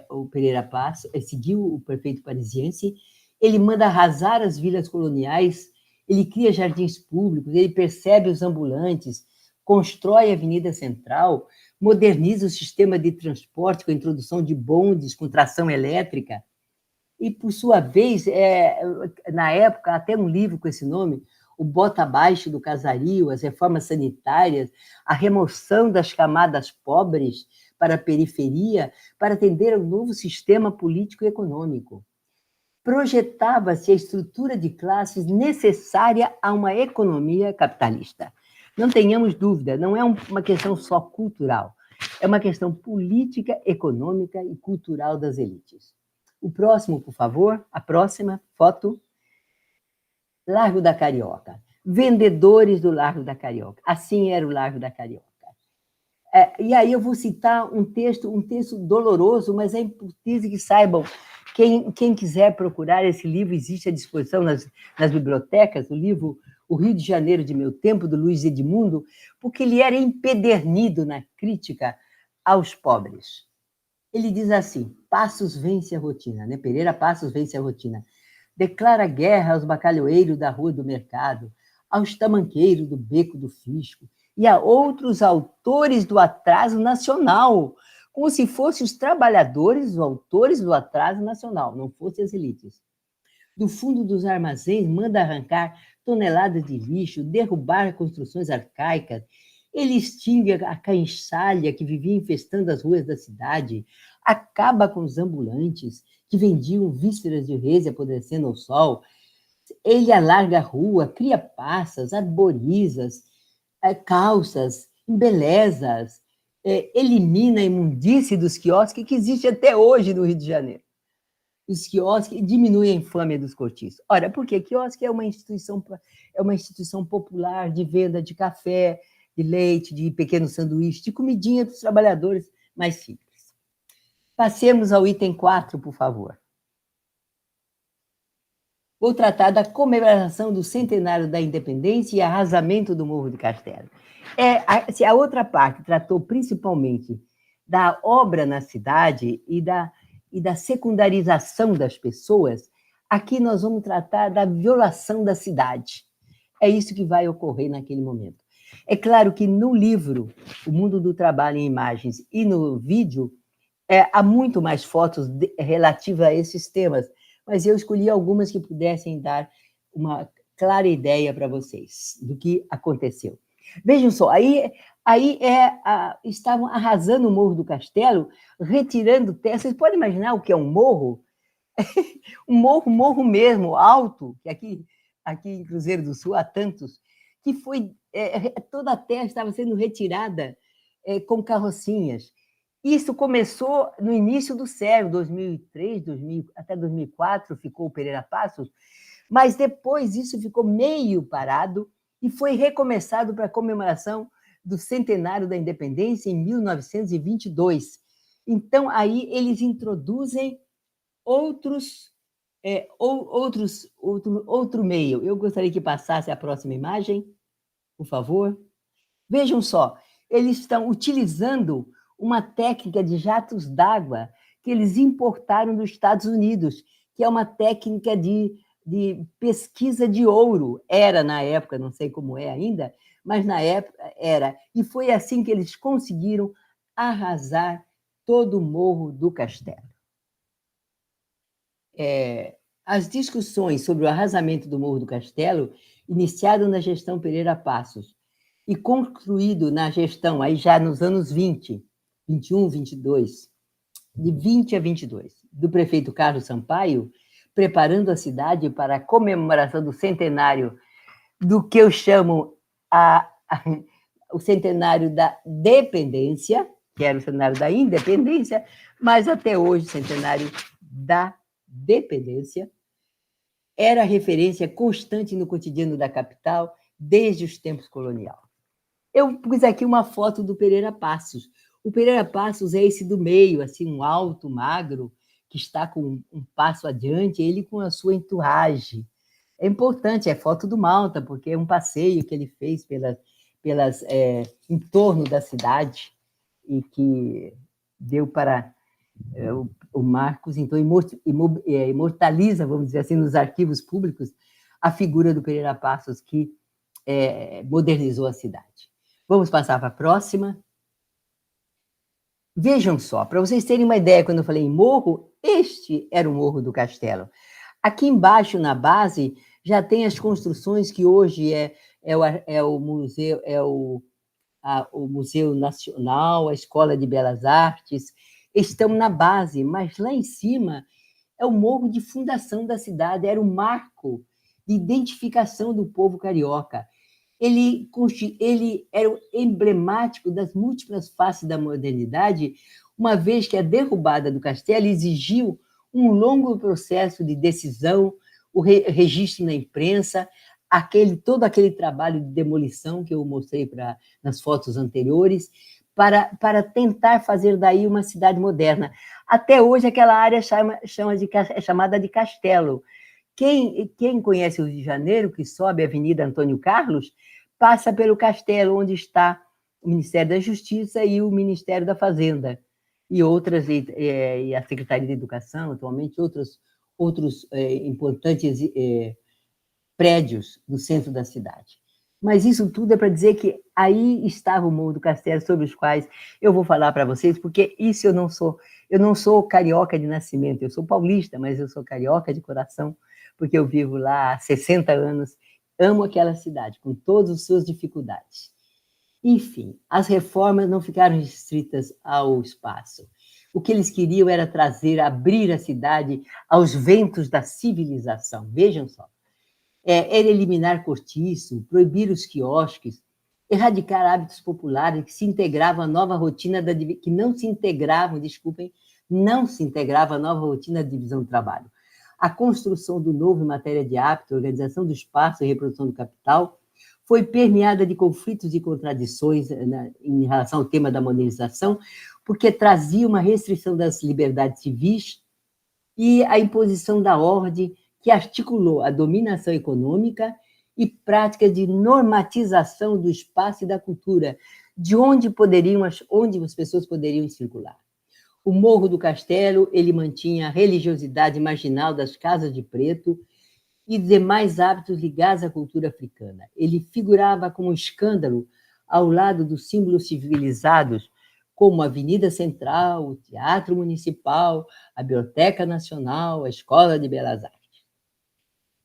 B: o Pereira Passos, seguiu o prefeito parisiense, ele manda arrasar as vilas coloniais ele cria jardins públicos, ele percebe os ambulantes, constrói a Avenida Central, moderniza o sistema de transporte com a introdução de bondes com tração elétrica. E, por sua vez, na época, até um livro com esse nome, O Bota Abaixo do Casario, as reformas sanitárias, a remoção das camadas pobres para a periferia, para atender ao novo sistema político e econômico. Projetava-se a estrutura de classes necessária a uma economia capitalista. Não tenhamos dúvida, não é uma questão só cultural, é uma questão política, econômica e cultural das elites. O próximo, por favor, a próxima foto. Largo da Carioca. Vendedores do Largo da Carioca. Assim era o Largo da Carioca. E aí eu vou citar um texto doloroso, mas é importante que saibam, quem quiser procurar esse livro, existe à disposição nas bibliotecas, o livro O Rio de Janeiro de Meu Tempo, do Luiz Edmundo, porque ele era empedernido na crítica aos pobres. Ele diz assim, Passos vence a rotina, né? Pereira Passos vence a rotina. Declara guerra aos bacalhoeiros da Rua do Mercado, aos tamanqueiros do Beco do Fisco e a outros autores do atraso nacional, como se fossem os trabalhadores, os autores do atraso nacional, não fossem as elites. Do fundo dos armazéns, manda arrancar toneladas de lixo, derrubar construções arcaicas. Ele extingue a cansalha que vivia infestando as ruas da cidade, acaba com os ambulantes que vendiam vísceras de reis apodrecendo ao sol. Ele alarga a rua, cria passas, arborizas, calças, embelezas, elimina a imundície dos quiosques que existe até hoje no Rio de Janeiro. Os quiosques diminuem a infâmia dos cortiços. Ora, por quê? Quiosque é uma instituição popular de venda de café, de leite, de pequenos sanduíches, de comidinha dos trabalhadores mais simples. Passemos ao item 4, por favor. Vou tratar da comemoração do centenário da independência e arrasamento do Morro do Castelo. Se a outra parte tratou principalmente da obra na cidade e da secundarização das pessoas, aqui nós vamos tratar da violação da cidade. É isso que vai ocorrer naquele momento. É claro que no livro O Mundo do Trabalho em Imagens e no vídeo há muito mais fotos relativas a esses temas, mas eu escolhi algumas que pudessem dar uma clara ideia para vocês do que aconteceu. Vejam só, estavam arrasando o Morro do Castelo, retirando terra. Vocês podem imaginar o que é um morro? Um morro mesmo, alto, que aqui em Cruzeiro do Sul há tantos, que foi toda a terra estava sendo retirada com carrocinhas. Isso começou no início do século, 2003, até 2004, ficou o Pereira Passos, mas depois isso ficou meio parado e foi recomeçado para a comemoração do centenário da independência em 1922. Então, aí eles introduzem outro meio. Eu gostaria que passasse a próxima imagem, por favor. Vejam só, eles estão utilizando uma técnica de jatos d'água que eles importaram dos Estados Unidos, que é uma técnica de pesquisa de ouro. Era na época, não sei como é ainda, mas na época era. E foi assim que eles conseguiram arrasar todo o Morro do Castelo. As discussões sobre o arrasamento do Morro do Castelo iniciaram na gestão Pereira Passos e concluído na gestão, aí já nos anos 20, 21, 22, de 20 a 22, do prefeito Carlos Sampaio, preparando a cidade para a comemoração do centenário do que eu chamo o centenário da dependência, que era o centenário da independência, mas até hoje o centenário da dependência, era referência constante no cotidiano da capital desde os tempos coloniais. Eu pus aqui uma foto do Pereira Passos. O Pereira Passos é esse do meio, assim, um alto, magro, que está com um passo adiante, ele com a sua entourage. É importante, é foto do Malta, porque é um passeio que ele fez em torno da cidade e que deu para o Marcos, então, imortaliza, vamos dizer assim, nos arquivos públicos, a figura do Pereira Passos, que modernizou a cidade. Vamos passar para a próxima. Vejam só, para vocês terem uma ideia, quando eu falei em morro, este era o Morro do Castelo. Aqui embaixo, na base, já tem as construções que hoje o museu, o Museu Nacional, a Escola de Belas Artes, estão na base, mas lá em cima é o morro de fundação da cidade, era um marco de identificação do povo carioca. Ele era emblemático das múltiplas faces da modernidade, uma vez que a derrubada do castelo exigiu um longo processo de decisão, o registro na imprensa, todo aquele trabalho de demolição que eu mostrei nas fotos anteriores, para tentar fazer daí uma cidade moderna. Até hoje, aquela área é chamada de Castelo. Quem conhece o Rio de Janeiro, que sobe a Avenida Antônio Carlos, passa pelo Castelo, onde está o Ministério da Justiça e o Ministério da Fazenda, e a Secretaria de Educação, atualmente, outros importantes prédios no centro da cidade. Mas isso tudo é para dizer que aí estava o Morro do Castelo, sobre os quais eu vou falar para vocês, porque isso eu não sou carioca de nascimento, eu sou paulista, mas eu sou carioca de coração, porque eu vivo lá há 60 anos, amo aquela cidade, com todas as suas dificuldades. Enfim, as reformas não ficaram restritas ao espaço. O que eles queriam era abrir a cidade aos ventos da civilização. Vejam só. Era eliminar cortiço, proibir os quiosques, erradicar hábitos populares que se integravam à nova rotina que não se integravam à nova rotina da divisão do trabalho. A construção do novo em matéria de hábito, organização do espaço e reprodução do capital foi permeada de conflitos e contradições em relação ao tema da modernização, porque trazia uma restrição das liberdades civis e a imposição da ordem que articulou a dominação econômica e práticas de normatização do espaço e da cultura, de onde as pessoas poderiam circular. O Morro do Castelo, ele mantinha a religiosidade marginal das casas de preto e demais hábitos ligados à cultura africana. Ele figurava como um escândalo ao lado dos símbolos civilizados, como a Avenida Central, o Teatro Municipal, a Biblioteca Nacional, a Escola de Belas Artes.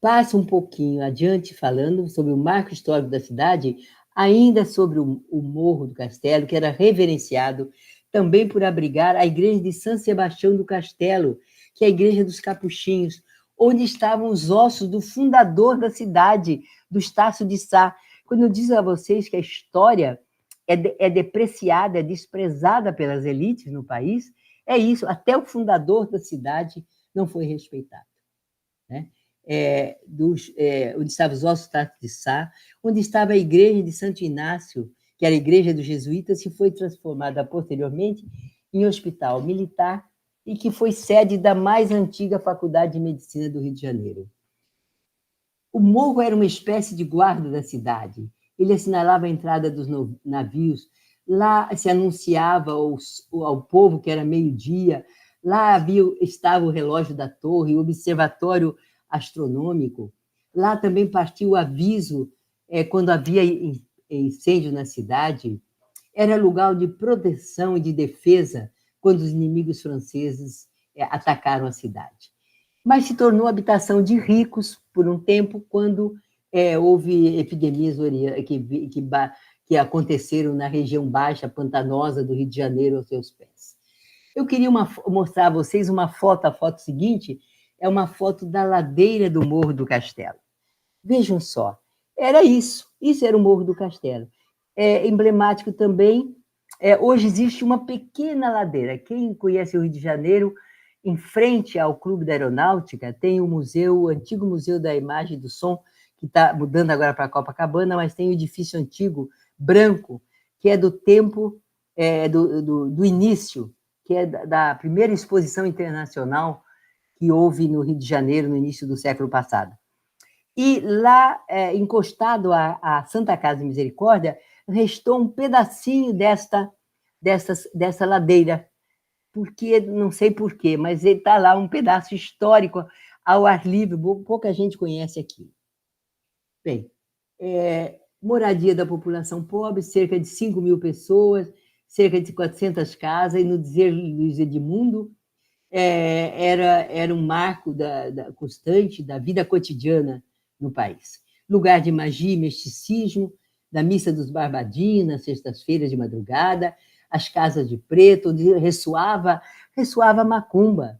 B: Passo um pouquinho adiante falando sobre o marco histórico da cidade, ainda sobre o Morro do Castelo, que era reverenciado também por abrigar a igreja de São Sebastião do Castelo, que é a igreja dos Capuchinhos, onde estavam os ossos do fundador da cidade, do Estácio de Sá. Quando eu digo a vocês que a história é depreciada, é desprezada pelas elites no país, é isso, até o fundador da cidade não foi respeitado. Né? Onde estavam os ossos do Estácio de Sá, onde estava a igreja de Santo Inácio, que era a igreja dos jesuítas, que foi transformada posteriormente em hospital militar e que foi sede da mais antiga Faculdade de Medicina do Rio de Janeiro. O morro era uma espécie de guarda da cidade. Ele assinalava a entrada dos navios, lá se anunciava ao povo que era meio-dia, lá estava o relógio da torre, o observatório astronômico, lá também partiu o aviso quando havia incêndio na cidade, era lugar de proteção e de defesa quando os inimigos franceses atacaram a cidade. Mas se tornou habitação de ricos por um tempo, quando houve epidemias que aconteceram na região baixa, pantanosa do Rio de Janeiro aos seus pés. Eu queria mostrar a vocês uma foto, a foto seguinte é uma foto da ladeira do Morro do Castelo. Vejam só, era isso era o Morro do Castelo. Emblemático também, hoje existe uma pequena ladeira. Quem conhece o Rio de Janeiro, em frente ao Clube da Aeronáutica, tem o antigo Museu da Imagem e do Som, que está mudando agora para Copacabana, mas tem o edifício antigo, branco, que é do tempo do início, que é da primeira exposição internacional que houve no Rio de Janeiro no início do século passado. E lá, encostado à Santa Casa de Misericórdia, restou um pedacinho dessa ladeira, porque não sei porquê, mas ele está lá, um pedaço histórico ao ar livre, pouca gente conhece aqui. Bem, moradia da população pobre, cerca de 5.000 pessoas, cerca de 400 casas, e no dizer Luiz Edmundo, era um marco constante da vida cotidiana no país. Lugar de magia e misticismo, da missa dos Barbadinas, sextas-feiras de madrugada, as casas de preto, onde ressoava macumba.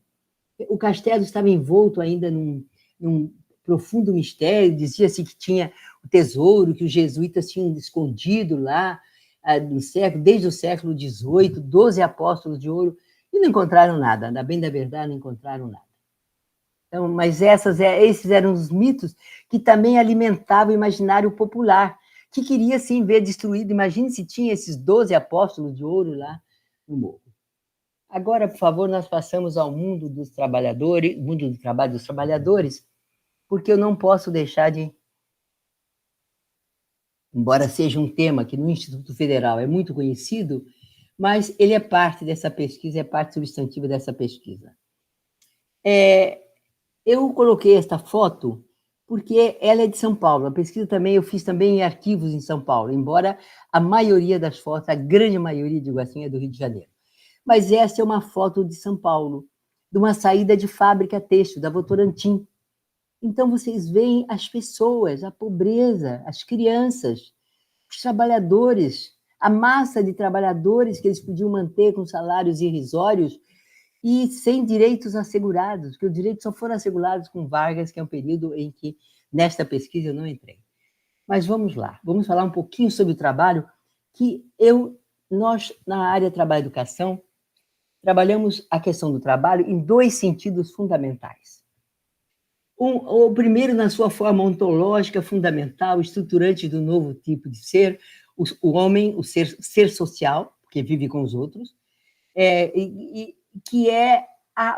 B: O castelo estava envolto ainda num profundo mistério, dizia-se que tinha o tesouro que os jesuítas tinham escondido lá desde o século XVIII, 12 apóstolos de ouro, e não encontraram nada, na bem da verdade, não encontraram nada. Então, mas esses eram os mitos que também alimentavam o imaginário popular, que queria, sim, ver destruído. Imagine se tinha esses 12 apóstolos de ouro lá no morro. Agora, por favor, nós passamos ao mundo dos trabalhadores, mundo do trabalho dos trabalhadores, porque eu não posso deixar de, embora seja um tema que no Instituto Federal é muito conhecido, mas ele é parte dessa pesquisa, é parte substantiva dessa pesquisa. Eu coloquei esta foto porque ela é de São Paulo. A pesquisa também eu fiz também em arquivos em São Paulo, embora a maioria das fotos, a grande maioria, digo assim, é do Rio de Janeiro. Mas essa é uma foto de São Paulo, de uma saída de fábrica têxtil, da Votorantim. Então, vocês veem as pessoas, a pobreza, as crianças, os trabalhadores, a massa de trabalhadores que eles podiam manter com salários irrisórios e sem direitos assegurados, porque os direitos só foram assegurados com Vargas, que é um período em que, nesta pesquisa, eu não entrei. Mas vamos lá, vamos falar um pouquinho sobre o trabalho, que nós, na área de trabalho e educação, trabalhamos a questão do trabalho em 2 sentidos fundamentais. O primeiro, na sua forma ontológica, fundamental, estruturante do novo tipo de ser, o homem, o ser social, que vive com os outros, que é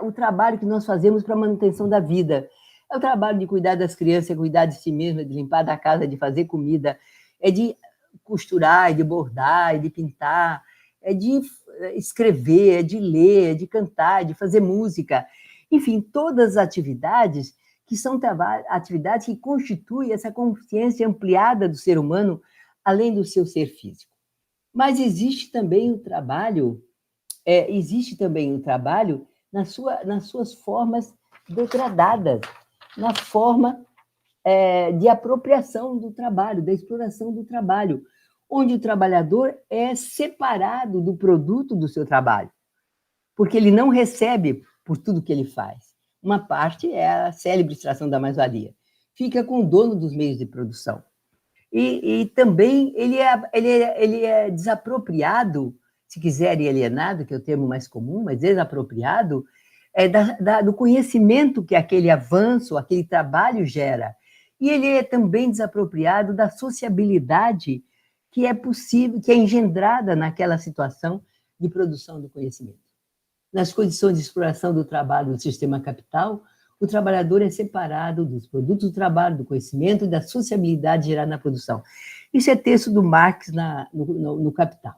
B: o trabalho que nós fazemos para a manutenção da vida. É o trabalho de cuidar das crianças, cuidar de si mesmo, de limpar da casa, de fazer comida, é de costurar, é de bordar, é de pintar, é de escrever, é de ler, é de cantar, é de fazer música. Enfim, todas as atividades que são atividades que constituem essa consciência ampliada do ser humano, além do seu ser físico. Mas existe também o trabalho nas suas formas degradadas, na forma de apropriação do trabalho, da exploração do trabalho, onde o trabalhador é separado do produto do seu trabalho, porque ele não recebe por tudo que ele faz. Uma parte é a célebre extração da mais-valia, fica com o dono dos meios de produção. E também ele é desapropriado, se quiserem alienado, que é o termo mais comum, mas desapropriado, do conhecimento que aquele avanço, aquele trabalho gera. E ele é também desapropriado da sociabilidade que é possível, que é engendrada naquela situação de produção do conhecimento. Nas condições de exploração do trabalho do sistema capital, o trabalhador é separado dos produtos do trabalho, do conhecimento e da sociabilidade gerada na produção. Isso é texto do Marx no Capital.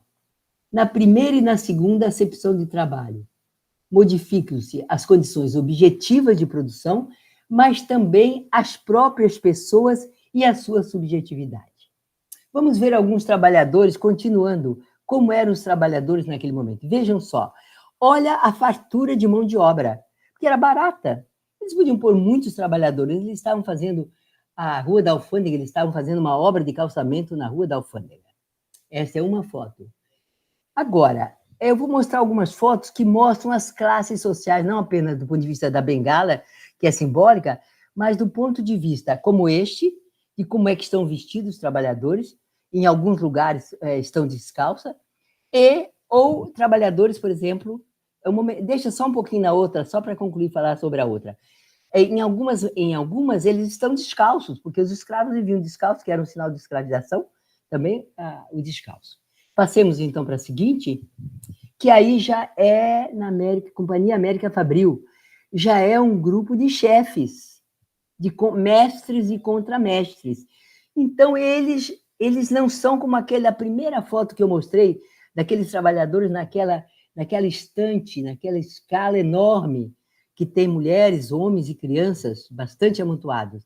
B: Na primeira e na segunda acepção de trabalho, modificam-se as condições objetivas de produção, mas também as próprias pessoas e a sua subjetividade. Vamos ver alguns trabalhadores, continuando, como eram os trabalhadores naquele momento. Vejam só, olha a fartura de mão de obra, que era barata. Eles podiam pôr muitos trabalhadores, eles estavam fazendo a Rua da Alfândega, eles estavam fazendo uma obra de calçamento na Rua da Alfândega. Essa é uma foto. Agora, eu vou mostrar algumas fotos que mostram as classes sociais, não apenas do ponto de vista da bengala, que é simbólica, mas do ponto de vista como este, de como é que estão vestidos os trabalhadores, em alguns lugares estão descalça, ou trabalhadores, por exemplo, deixa só um pouquinho na outra, só para concluir falar sobre a outra. Em algumas eles estão descalços, porque os escravos viviam descalços, que era um sinal de escravização, também o descalço. Passemos, então, para a seguinte, que aí já é na Companhia América Fabril, já é um grupo de chefes, de mestres e contramestres. Então, eles não são como a primeira foto que eu mostrei, daqueles trabalhadores naquela estante, naquela escala enorme, que tem mulheres, homens e crianças bastante amontoados.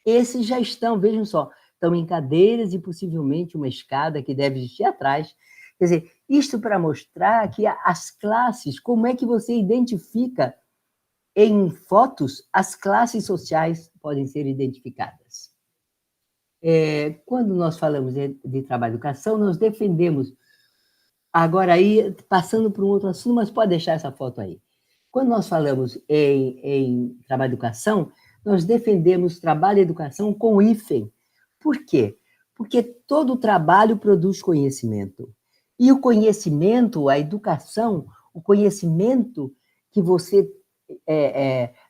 B: Esses já estão, vejam só, estão em cadeiras e possivelmente uma escada que deve existir atrás. Quer dizer, isto para mostrar que as classes, como é que você identifica em fotos, as classes sociais podem ser identificadas. Quando nós falamos de trabalho e educação, nós defendemos, agora aí, passando para um outro assunto, mas pode deixar essa foto aí. Quando nós falamos em trabalho e educação, nós defendemos trabalho e educação com hífen. Por quê? Porque todo trabalho produz conhecimento. E o conhecimento, a educação, o conhecimento que você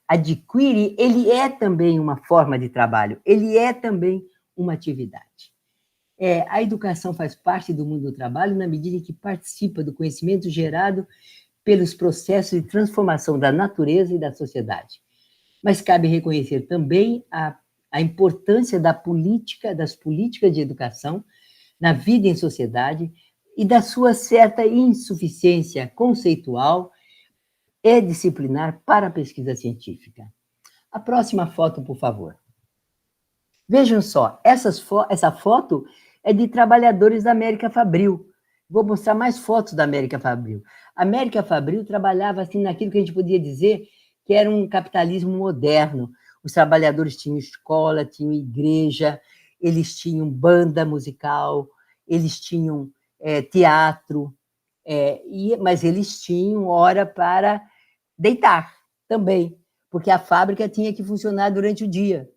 B: adquire, ele é também uma forma de trabalho, ele é também uma atividade. A educação faz parte do mundo do trabalho na medida em que participa do conhecimento gerado pelos processos de transformação da natureza e da sociedade. Mas cabe reconhecer também a importância das políticas de educação na vida em sociedade e da sua certa insuficiência conceitual e disciplinar para a pesquisa científica. A próxima foto, por favor. Vejam só, essa foto é de trabalhadores da América Fabril. Vou mostrar mais fotos da América Fabril. A América Fabril trabalhava assim naquilo que a gente podia dizer que era um capitalismo moderno. Os trabalhadores tinham escola, tinham igreja, eles tinham banda musical, eles tinham teatro, mas eles tinham hora para deitar também, porque a fábrica tinha que funcionar durante o dia.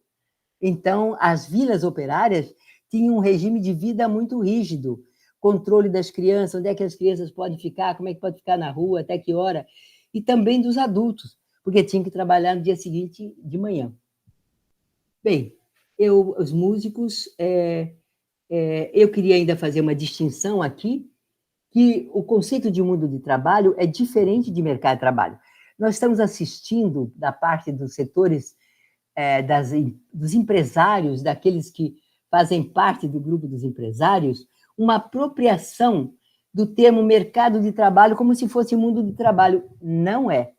B: Então, as vilas operárias tinham um regime de vida muito rígido, controle das crianças, onde é que as crianças podem ficar, como é que pode ficar na rua, até que hora, e também dos adultos, porque tinham que trabalhar no dia seguinte de manhã. Bem, os músicos, eu queria ainda fazer uma distinção aqui, que o conceito de mundo de trabalho é diferente de mercado de trabalho. Nós estamos assistindo, da parte dos setores, dos empresários, daqueles que fazem parte do grupo dos empresários, uma apropriação do termo mercado de trabalho como se fosse mundo de trabalho. Não é.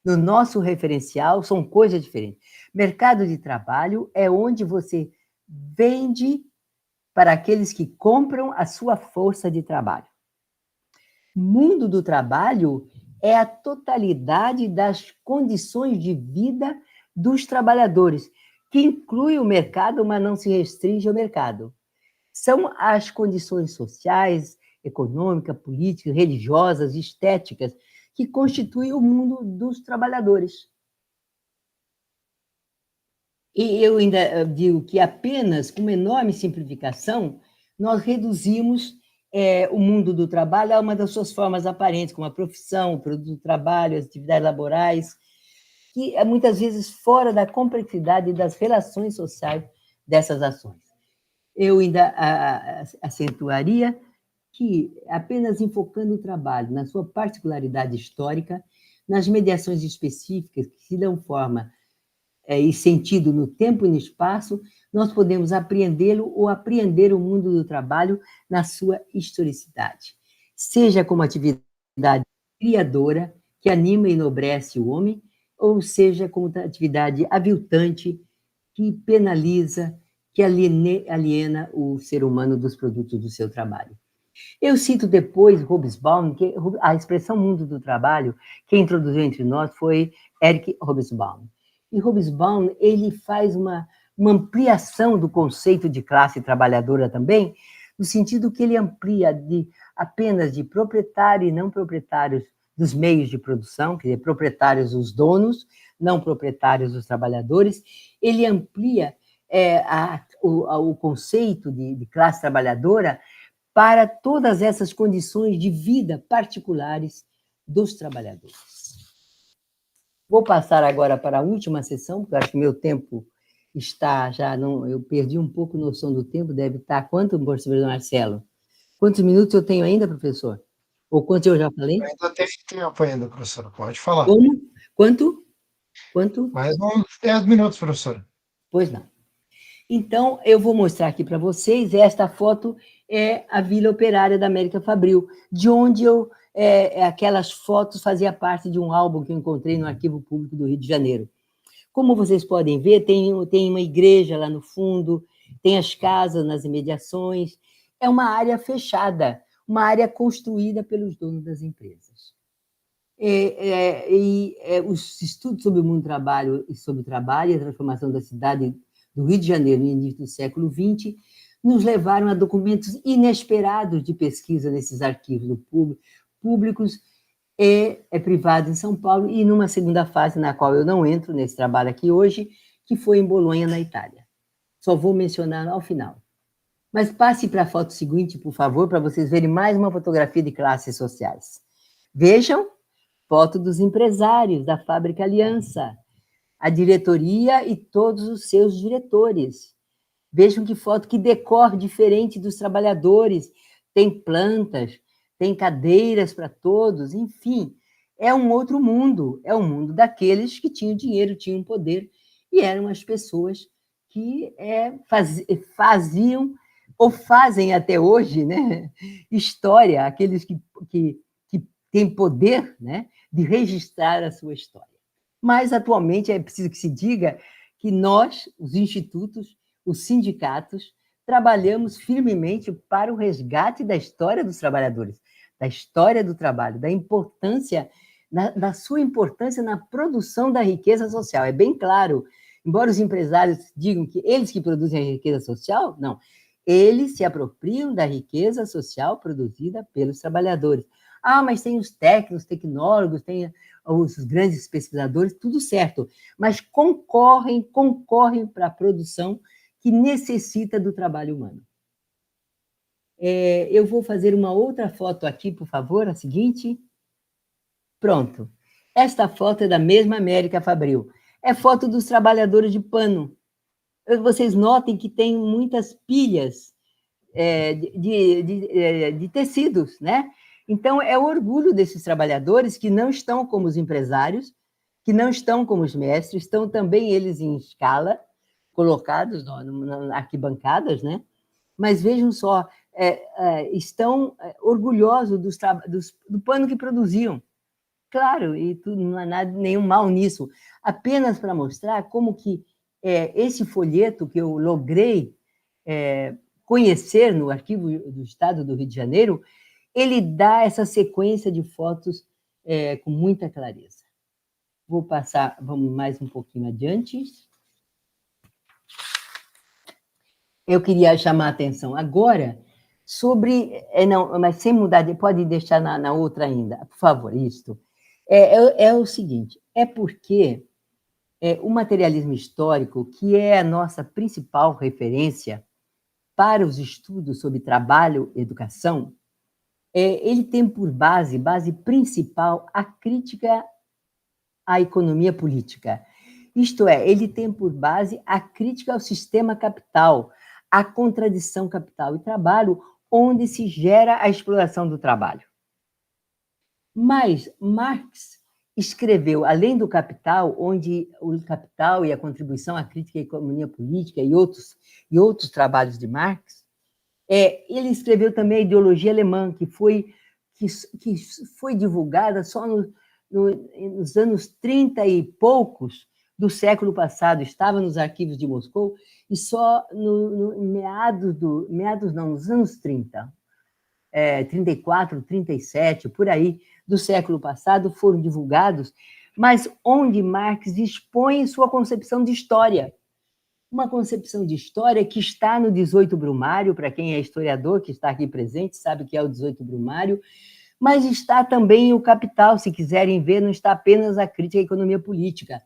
B: No nosso referencial, são coisas diferentes. Mercado de trabalho é onde você vende para aqueles que compram a sua força de trabalho. Mundo do trabalho é a totalidade das condições de vida dos trabalhadores, que inclui o mercado, mas não se restringe ao mercado. São as condições sociais, econômicas, políticas, religiosas, estéticas, que constituem o mundo dos trabalhadores. E eu ainda digo que apenas com uma enorme simplificação, nós reduzimos o mundo do trabalho a uma das suas formas aparentes, como a profissão, o produto do trabalho, as atividades laborais, que é muitas vezes fora da complexidade das relações sociais dessas ações. Eu ainda acentuaria que, apenas enfocando o trabalho na sua particularidade histórica, nas mediações específicas que se dão forma e sentido no tempo e no espaço, nós podemos apreendê-lo ou apreender o mundo do trabalho na sua historicidade, seja como atividade criadora, que anima e enobrece o homem, ou seja como atividade aviltante, que penaliza, que aliena o ser humano dos produtos do seu trabalho. Eu cito depois Hobsbawm, que a expressão mundo do trabalho, quem introduziu entre nós foi Eric Hobsbawm. E Hobsbawm, ele faz uma ampliação do conceito de classe trabalhadora também, no sentido que ele amplia apenas de proprietário e não proprietários dos meios de produção, quer dizer, proprietários os donos, não proprietários os trabalhadores. Ele amplia o conceito de classe trabalhadora para todas essas condições de vida particulares dos trabalhadores. Vou passar agora para a última sessão, porque eu acho que meu tempo está já... eu perdi um pouco a noção do tempo, deve estar... Quanto, professor Marcelo? Quantos minutos eu tenho ainda, professor? Ou quantos eu já falei?
A: Ainda tem tempo ainda, professora, pode falar.
B: Como? Quanto?
A: Mais uns 10 minutos, professora.
B: Pois não. Então, eu vou mostrar aqui para vocês, esta foto é a Vila Operária da América Fabril, de onde aquelas fotos faziam parte de um álbum que eu encontrei no Arquivo Público do Rio de Janeiro. Como vocês podem ver, tem uma igreja lá no fundo, tem as casas nas imediações, é uma área fechada, uma área construída pelos donos das empresas. Os estudos sobre o mundo do trabalho e sobre o trabalho e a transformação da cidade do Rio de Janeiro no início do século XX nos levaram a documentos inesperados de pesquisa nesses arquivos públicos e privados em São Paulo, e numa segunda fase, na qual eu não entro nesse trabalho aqui hoje, que foi em Bolonha, na Itália. Só vou mencionar ao final. Mas passe para a foto seguinte, por favor, para vocês verem mais uma fotografia de classes sociais. Vejam, foto dos empresários da Fábrica Aliança, a diretoria e todos os seus diretores. Vejam que foto, que decor diferente dos trabalhadores. Tem plantas, tem cadeiras para todos, enfim. É um outro mundo, é o mundo daqueles que tinham dinheiro, tinham poder, e eram as pessoas que faziam, ou fazem até hoje, né, história, aqueles que têm poder, né, de registrar a sua história. Mas, atualmente, é preciso que se diga que nós, os institutos, os sindicatos, trabalhamos firmemente para o resgate da história dos trabalhadores, da história do trabalho, da importância, da sua importância na produção da riqueza social. É bem claro, embora os empresários digam que eles que produzem a riqueza social, não. Eles se apropriam da riqueza social produzida pelos trabalhadores. Ah, mas tem os técnicos, tecnólogos, tem os grandes pesquisadores, tudo certo, mas concorrem para a produção que necessita do trabalho humano. Eu vou fazer uma outra foto aqui, por favor, a seguinte. Pronto. Esta foto é da mesma América Fabril. É foto dos trabalhadores de pano. Vocês notem que tem muitas pilhas de tecidos, né? Então, é o orgulho desses trabalhadores que não estão como os empresários, que não estão como os mestres, estão também eles em escala, colocados nas arquibancadas, né? Mas vejam só, estão orgulhosos do pano que produziam. Claro, e tudo, não há nenhum mal nisso, apenas para mostrar como que esse folheto que eu logrei conhecer no Arquivo do Estado do Rio de Janeiro, ele dá essa sequência de fotos com muita clareza. Vou passar, vamos mais um pouquinho adiante. Eu queria chamar a atenção agora sobre... não, mas sem mudar, pode deixar na outra ainda, por favor, isto. É o seguinte, porque o materialismo histórico, que é a nossa principal referência para os estudos sobre trabalho e educação, ele tem por base principal a crítica à economia política. Isto é, ele tem por base a crítica ao sistema capital, a contradição capital e trabalho, onde se gera a exploração do trabalho. Mas Marx escreveu, além do Capital, onde o Capital e a contribuição à crítica à economia política e outros trabalhos de Marx, ele escreveu também a ideologia alemã, que foi divulgada só nos anos 30 e poucos do século passado, estava nos arquivos de Moscou, e só nos anos 30, 34, 37, por aí, do século passado, foram divulgados, mas onde Marx expõe sua concepção de história. Uma concepção de história que está no 18 Brumário, para quem é historiador, que está aqui presente, sabe que é o 18 Brumário, mas está também o Capital, se quiserem ver, não está apenas a crítica à economia política.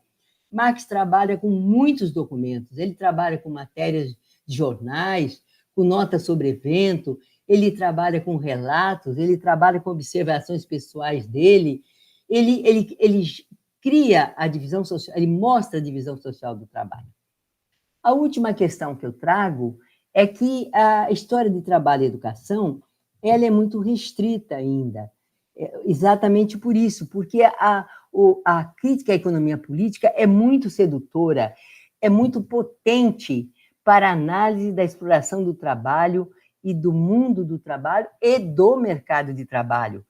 B: Marx trabalha com muitos documentos, ele trabalha com matérias de jornais, com notas sobre evento, ele trabalha com relatos, ele trabalha com observações pessoais dele, ele cria a divisão social, ele mostra a divisão social do trabalho. A última questão que eu trago é que a história de trabalho e educação ela é muito restrita ainda, exatamente por isso, porque a crítica à economia política é muito sedutora, é muito potente para a análise da exploração do trabalho e do mundo do trabalho e do mercado de trabalho.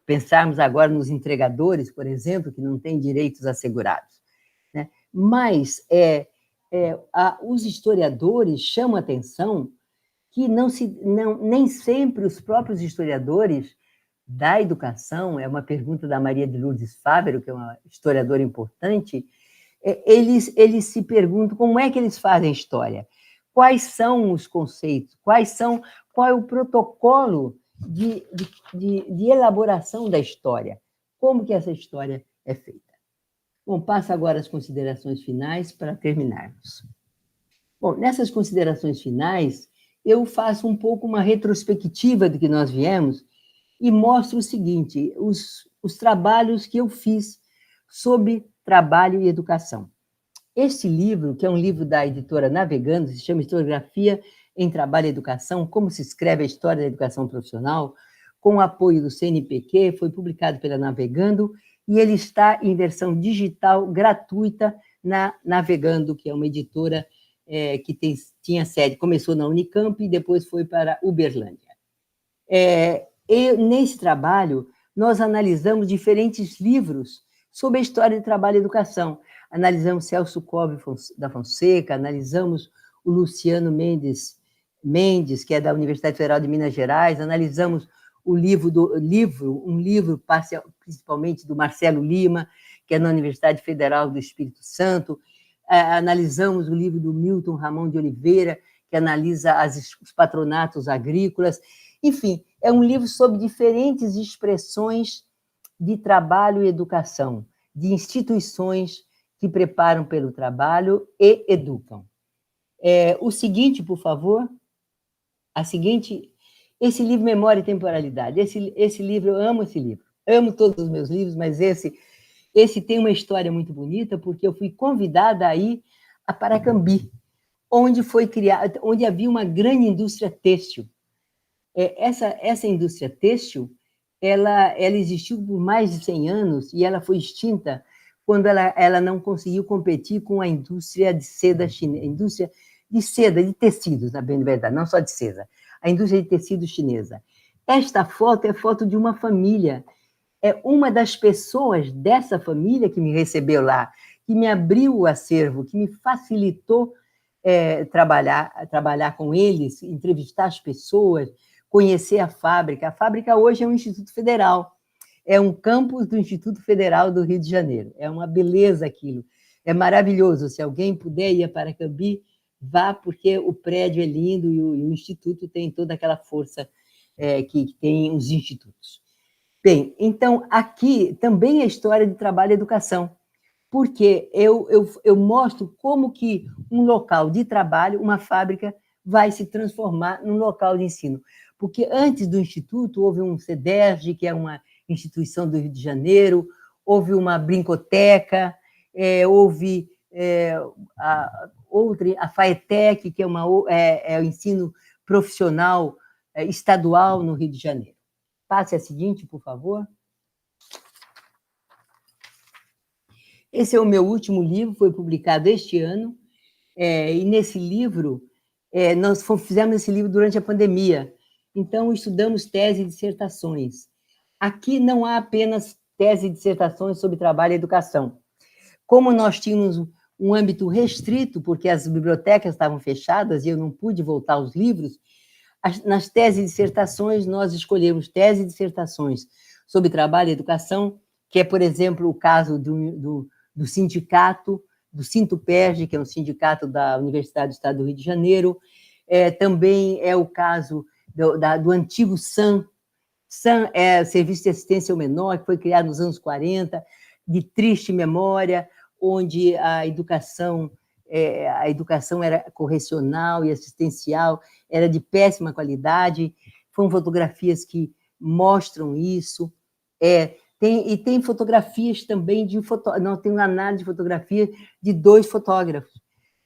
B: Pensarmos agora nos entregadores, por exemplo, que não têm direitos assegurados, né? Mas os historiadores chamam a atenção que nem sempre os próprios historiadores da educação, é uma pergunta da Maria de Lourdes Fávero, que é uma historiadora importante, eles se perguntam como é que eles fazem história, quais são os conceitos, qual é o protocolo de elaboração da história, como que essa história é feita. Bom, passo agora as considerações finais para terminarmos. Bom, nessas considerações finais, eu faço um pouco uma retrospectiva do que nós viemos e mostro o seguinte, os trabalhos que eu fiz sobre trabalho e educação. Este livro, que é um livro da editora Navegando, se chama Historiografia em Trabalho e Educação, como se escreve a história da educação profissional, com o apoio do CNPq, foi publicado pela Navegando, e ele está em versão digital gratuita na Navegando, que é uma editora que tinha sede, começou na Unicamp e depois foi para Uberlândia. Nesse trabalho, nós analisamos diferentes livros sobre a história de trabalho e educação. Analisamos Celso Cove da Fonseca, analisamos o Luciano Mendes, que é da Universidade Federal de Minas Gerais, analisamos um livro principalmente do Marcelo Lima, que é na Universidade Federal do Espírito Santo, analisamos o livro do Milton Ramon de Oliveira, que analisa os patronatos agrícolas. Enfim, é um livro sobre diferentes expressões de trabalho e educação, de instituições que preparam pelo trabalho e educam. O seguinte, por favor, esse livro Memória e Temporalidade, esse livro, eu amo esse livro, amo todos os meus livros, mas esse tem uma história muito bonita, porque eu fui convidada a ir a Paracambi, onde havia uma grande indústria têxtil. Essa indústria têxtil, ela existiu por mais de 100 anos e ela foi extinta quando ela não conseguiu competir com a indústria de seda chinesa, indústria de seda, de tecidos, na bem verdade, não só de seda, a indústria de tecidos chinesa. Esta foto é foto de uma família, é uma das pessoas dessa família que me recebeu lá, que me abriu o acervo, que me facilitou trabalhar com eles, entrevistar as pessoas, conhecer a fábrica. A fábrica hoje é um instituto federal, é um campus do Instituto Federal do Rio de Janeiro. É uma beleza aquilo, é maravilhoso. Se alguém puder ir a Paracambi, vá, porque o prédio é lindo e o instituto tem toda aquela força que tem os institutos. Bem, então, aqui também é história de trabalho e educação, porque eu mostro como que um local de trabalho, uma fábrica, vai se transformar num local de ensino. Porque antes do Instituto houve um CEDERJ, que é uma instituição do Rio de Janeiro, houve uma brincoteca, houve a FAETEC, que é o ensino profissional estadual no Rio de Janeiro. Passe a seguinte, por favor. Esse é o meu último livro, foi publicado este ano, e nesse livro, nós fizemos esse livro durante a pandemia, então estudamos tese e dissertações. Aqui não há apenas tese e dissertações sobre trabalho e educação. Como nós tínhamos um âmbito restrito, porque as bibliotecas estavam fechadas e eu não pude voltar aos livros, nas teses e dissertações, nós escolhemos teses e dissertações sobre trabalho e educação, que é, por exemplo, o caso do sindicato, do Sintuperj, que é um sindicato da Universidade do Estado do Rio de Janeiro, também é o caso do antigo SAM. SAM é Serviço de Assistência ao Menor, que foi criado nos anos 40, de triste memória, onde a educação era correcional e assistencial, era de péssima qualidade. Foram fotografias que mostram isso. Tem fotografias também não, tem uma análise de fotografia de 2 fotógrafos,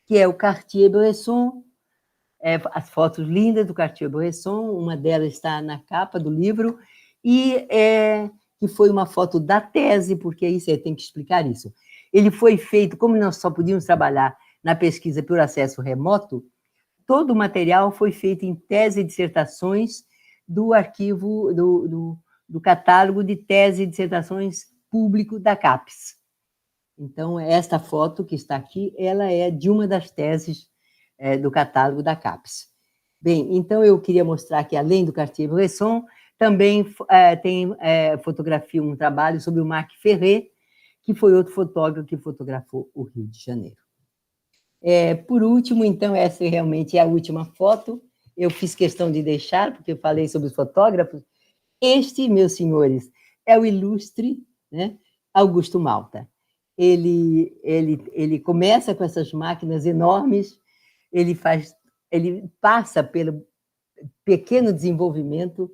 B: que é o Cartier-Bresson, as fotos lindas do Cartier-Bresson, uma delas está na capa do livro, e que foi uma foto da tese, porque aí você tem que explicar isso. Ele foi feito, como nós só podíamos trabalhar na pesquisa por acesso remoto, todo o material foi feito em tese e dissertações do arquivo, do catálogo de tese e dissertações público da CAPES. Então, esta foto que está aqui, ela é de uma das teses do catálogo da CAPES. Bem, então eu queria mostrar que, além do Cartier-Bresson, também tem fotografia, um trabalho sobre o Marc Ferré, que foi outro fotógrafo que fotografou o Rio de Janeiro. Por último, então, essa realmente é a última foto. Eu fiz questão de deixar, porque eu falei sobre os fotógrafos. Este, meus senhores, é o ilustre, né, Augusto Malta. Ele começa com essas máquinas enormes, ele passa pelo pequeno desenvolvimento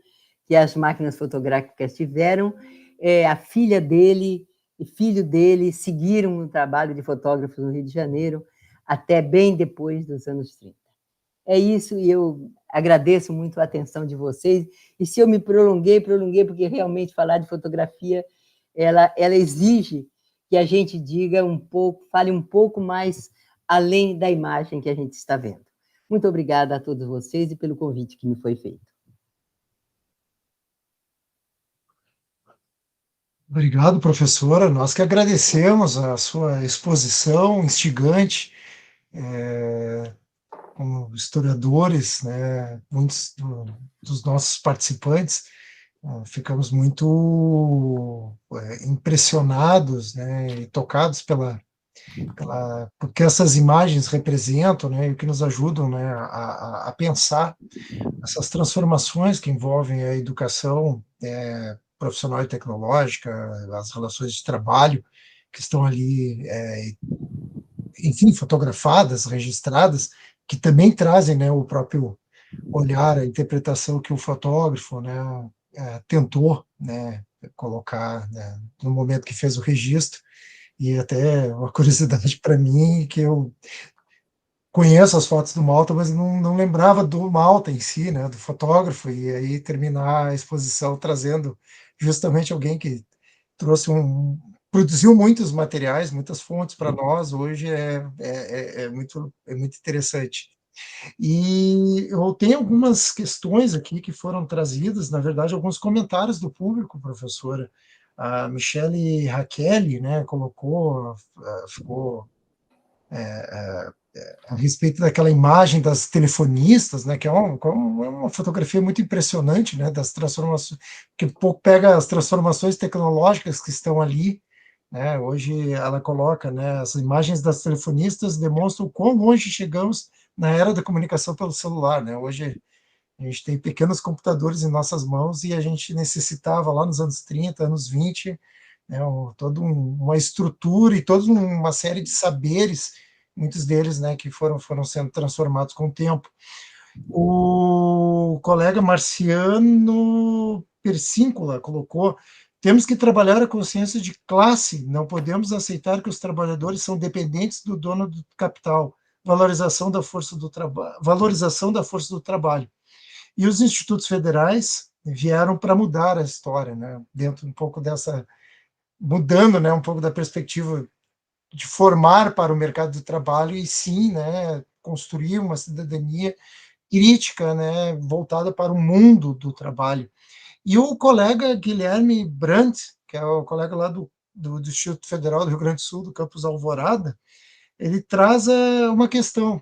B: que as máquinas fotográficas tiveram. A filha dele e filho dele seguiram o trabalho de fotógrafos no Rio de Janeiro até bem depois dos anos 30. É isso, e eu agradeço muito a atenção de vocês. E se eu me prolonguei, porque realmente falar de fotografia, ela exige que a gente diga um pouco, fale um pouco mais além da imagem que a gente está vendo. Muito obrigada a todos vocês e pelo convite que me foi feito.
A: Obrigado, professora. Nós que agradecemos a sua exposição instigante. Como historiadores, né, muitos dos nossos participantes, ficamos muito impressionados, né, e tocados porque essas imagens representam, né, e que nos ajudam, né, a pensar essas transformações que envolvem a educação profissional e tecnológica, as relações de trabalho que estão ali, enfim, fotografadas, registradas, que também trazem, né, o próprio olhar, a interpretação que o fotógrafo, né, tentou, né, colocar, né, no momento que fez o registro. E até uma curiosidade para mim, que eu conheço as fotos do Malta, mas não lembrava do Malta em si, né, do fotógrafo, e aí terminar a exposição trazendo justamente alguém que trouxe produziu muitos materiais, muitas fontes para nós, hoje é muito interessante. E eu tenho algumas questões aqui que foram trazidas, na verdade, alguns comentários do público, professora. A Michele Raquel, né, ficou a respeito daquela imagem das telefonistas, né, que é uma fotografia muito impressionante, né, das transformações, que pouco pega as transformações tecnológicas que estão ali, né. Hoje ela coloca, né, as imagens das telefonistas demonstram quão longe chegamos na era da comunicação pelo celular, né. Hoje a gente tem pequenos computadores em nossas mãos e a gente necessitava lá nos anos 30, anos 20, né, toda uma estrutura e toda uma série de saberes, muitos deles, né, que foram sendo transformados com o tempo. O colega Marciano Persíncula colocou: temos que trabalhar a consciência de classe, não podemos aceitar que os trabalhadores são dependentes do dono do capital, valorização da força do trabalho. E os institutos federais vieram para mudar a história, né, dentro um pouco dessa, mudando, né, um pouco da perspectiva de formar para o mercado de trabalho e sim, né, construir uma cidadania crítica, né, voltada para o mundo do trabalho. E o colega Guilherme Brandt, que é o colega lá do Instituto Federal do Rio Grande do Sul, do campus Alvorada, ele traz uma questão,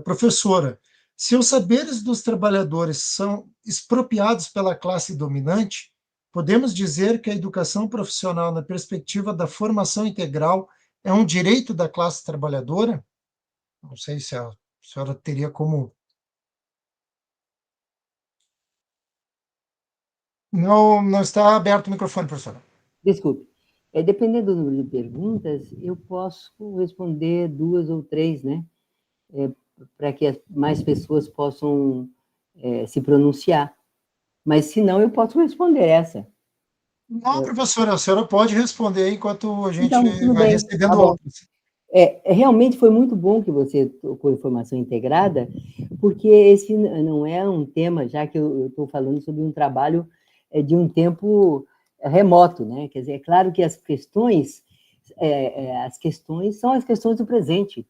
A: professora, se os saberes dos trabalhadores são expropriados pela classe dominante, podemos dizer que a educação profissional, na perspectiva da formação integral, é um direito da classe trabalhadora? Não sei se a senhora teria como... Não está aberto o microfone, professora.
B: Desculpe. Dependendo do número de perguntas, eu posso responder 2 ou 3, né? Para que mais pessoas possam se pronunciar. Mas, se não, eu posso responder essa.
A: Não, professora, a senhora pode responder enquanto a gente
B: Então, tudo
A: vai
B: bem,
A: recebendo
B: tá bom.
A: outras.
B: Realmente foi muito bom que você tocou em formação integrada, porque esse não é um tema, já que eu estou falando sobre um trabalho de um tempo remoto, né? Quer dizer, é claro que as questões são as questões do presente.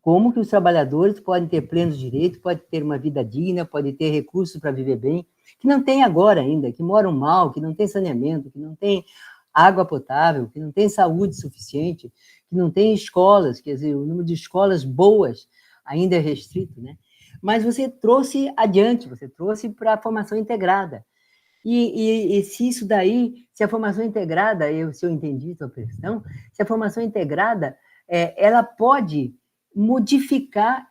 B: Como que os trabalhadores podem ter plenos direitos, podem ter uma vida digna, podem ter recursos para viver bem, que não tem agora ainda, que moram mal, que não tem saneamento, que não tem água potável, que não tem saúde suficiente, que não tem escolas, quer dizer, o número de escolas boas ainda é restrito, né? Mas você trouxe adiante, você trouxe para a formação integrada. E se isso daí, se a formação integrada, se eu entendi a sua questão, se a formação integrada, ela pode modificar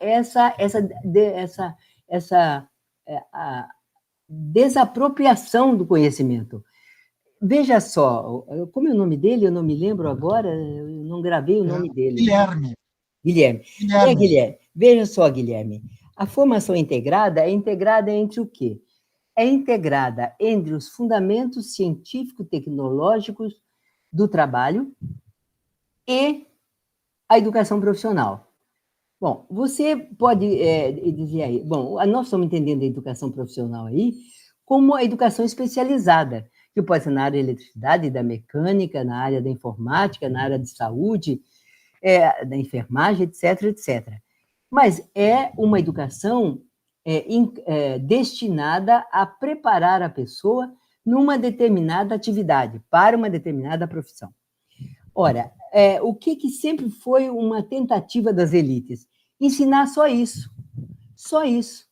B: a desapropriação do conhecimento. Veja só, como é o nome dele? Eu não me lembro agora, eu não gravei o nome dele.
A: Guilherme.
B: Guilherme. Guilherme. Veja só, Guilherme. A formação integrada é integrada entre o quê? É integrada entre os fundamentos científico-tecnológicos do trabalho e a educação profissional. Bom, você pode dizer aí, bom, nós estamos entendendo a educação profissional aí como a educação especializada, que pode ser na área da eletricidade, da mecânica, na área da informática, na área de saúde, da enfermagem, etc., etc. Mas é uma educação destinada a preparar a pessoa numa determinada atividade, para uma determinada profissão. Ora, o que sempre foi uma tentativa das elites? Ensinar só isso. Só isso.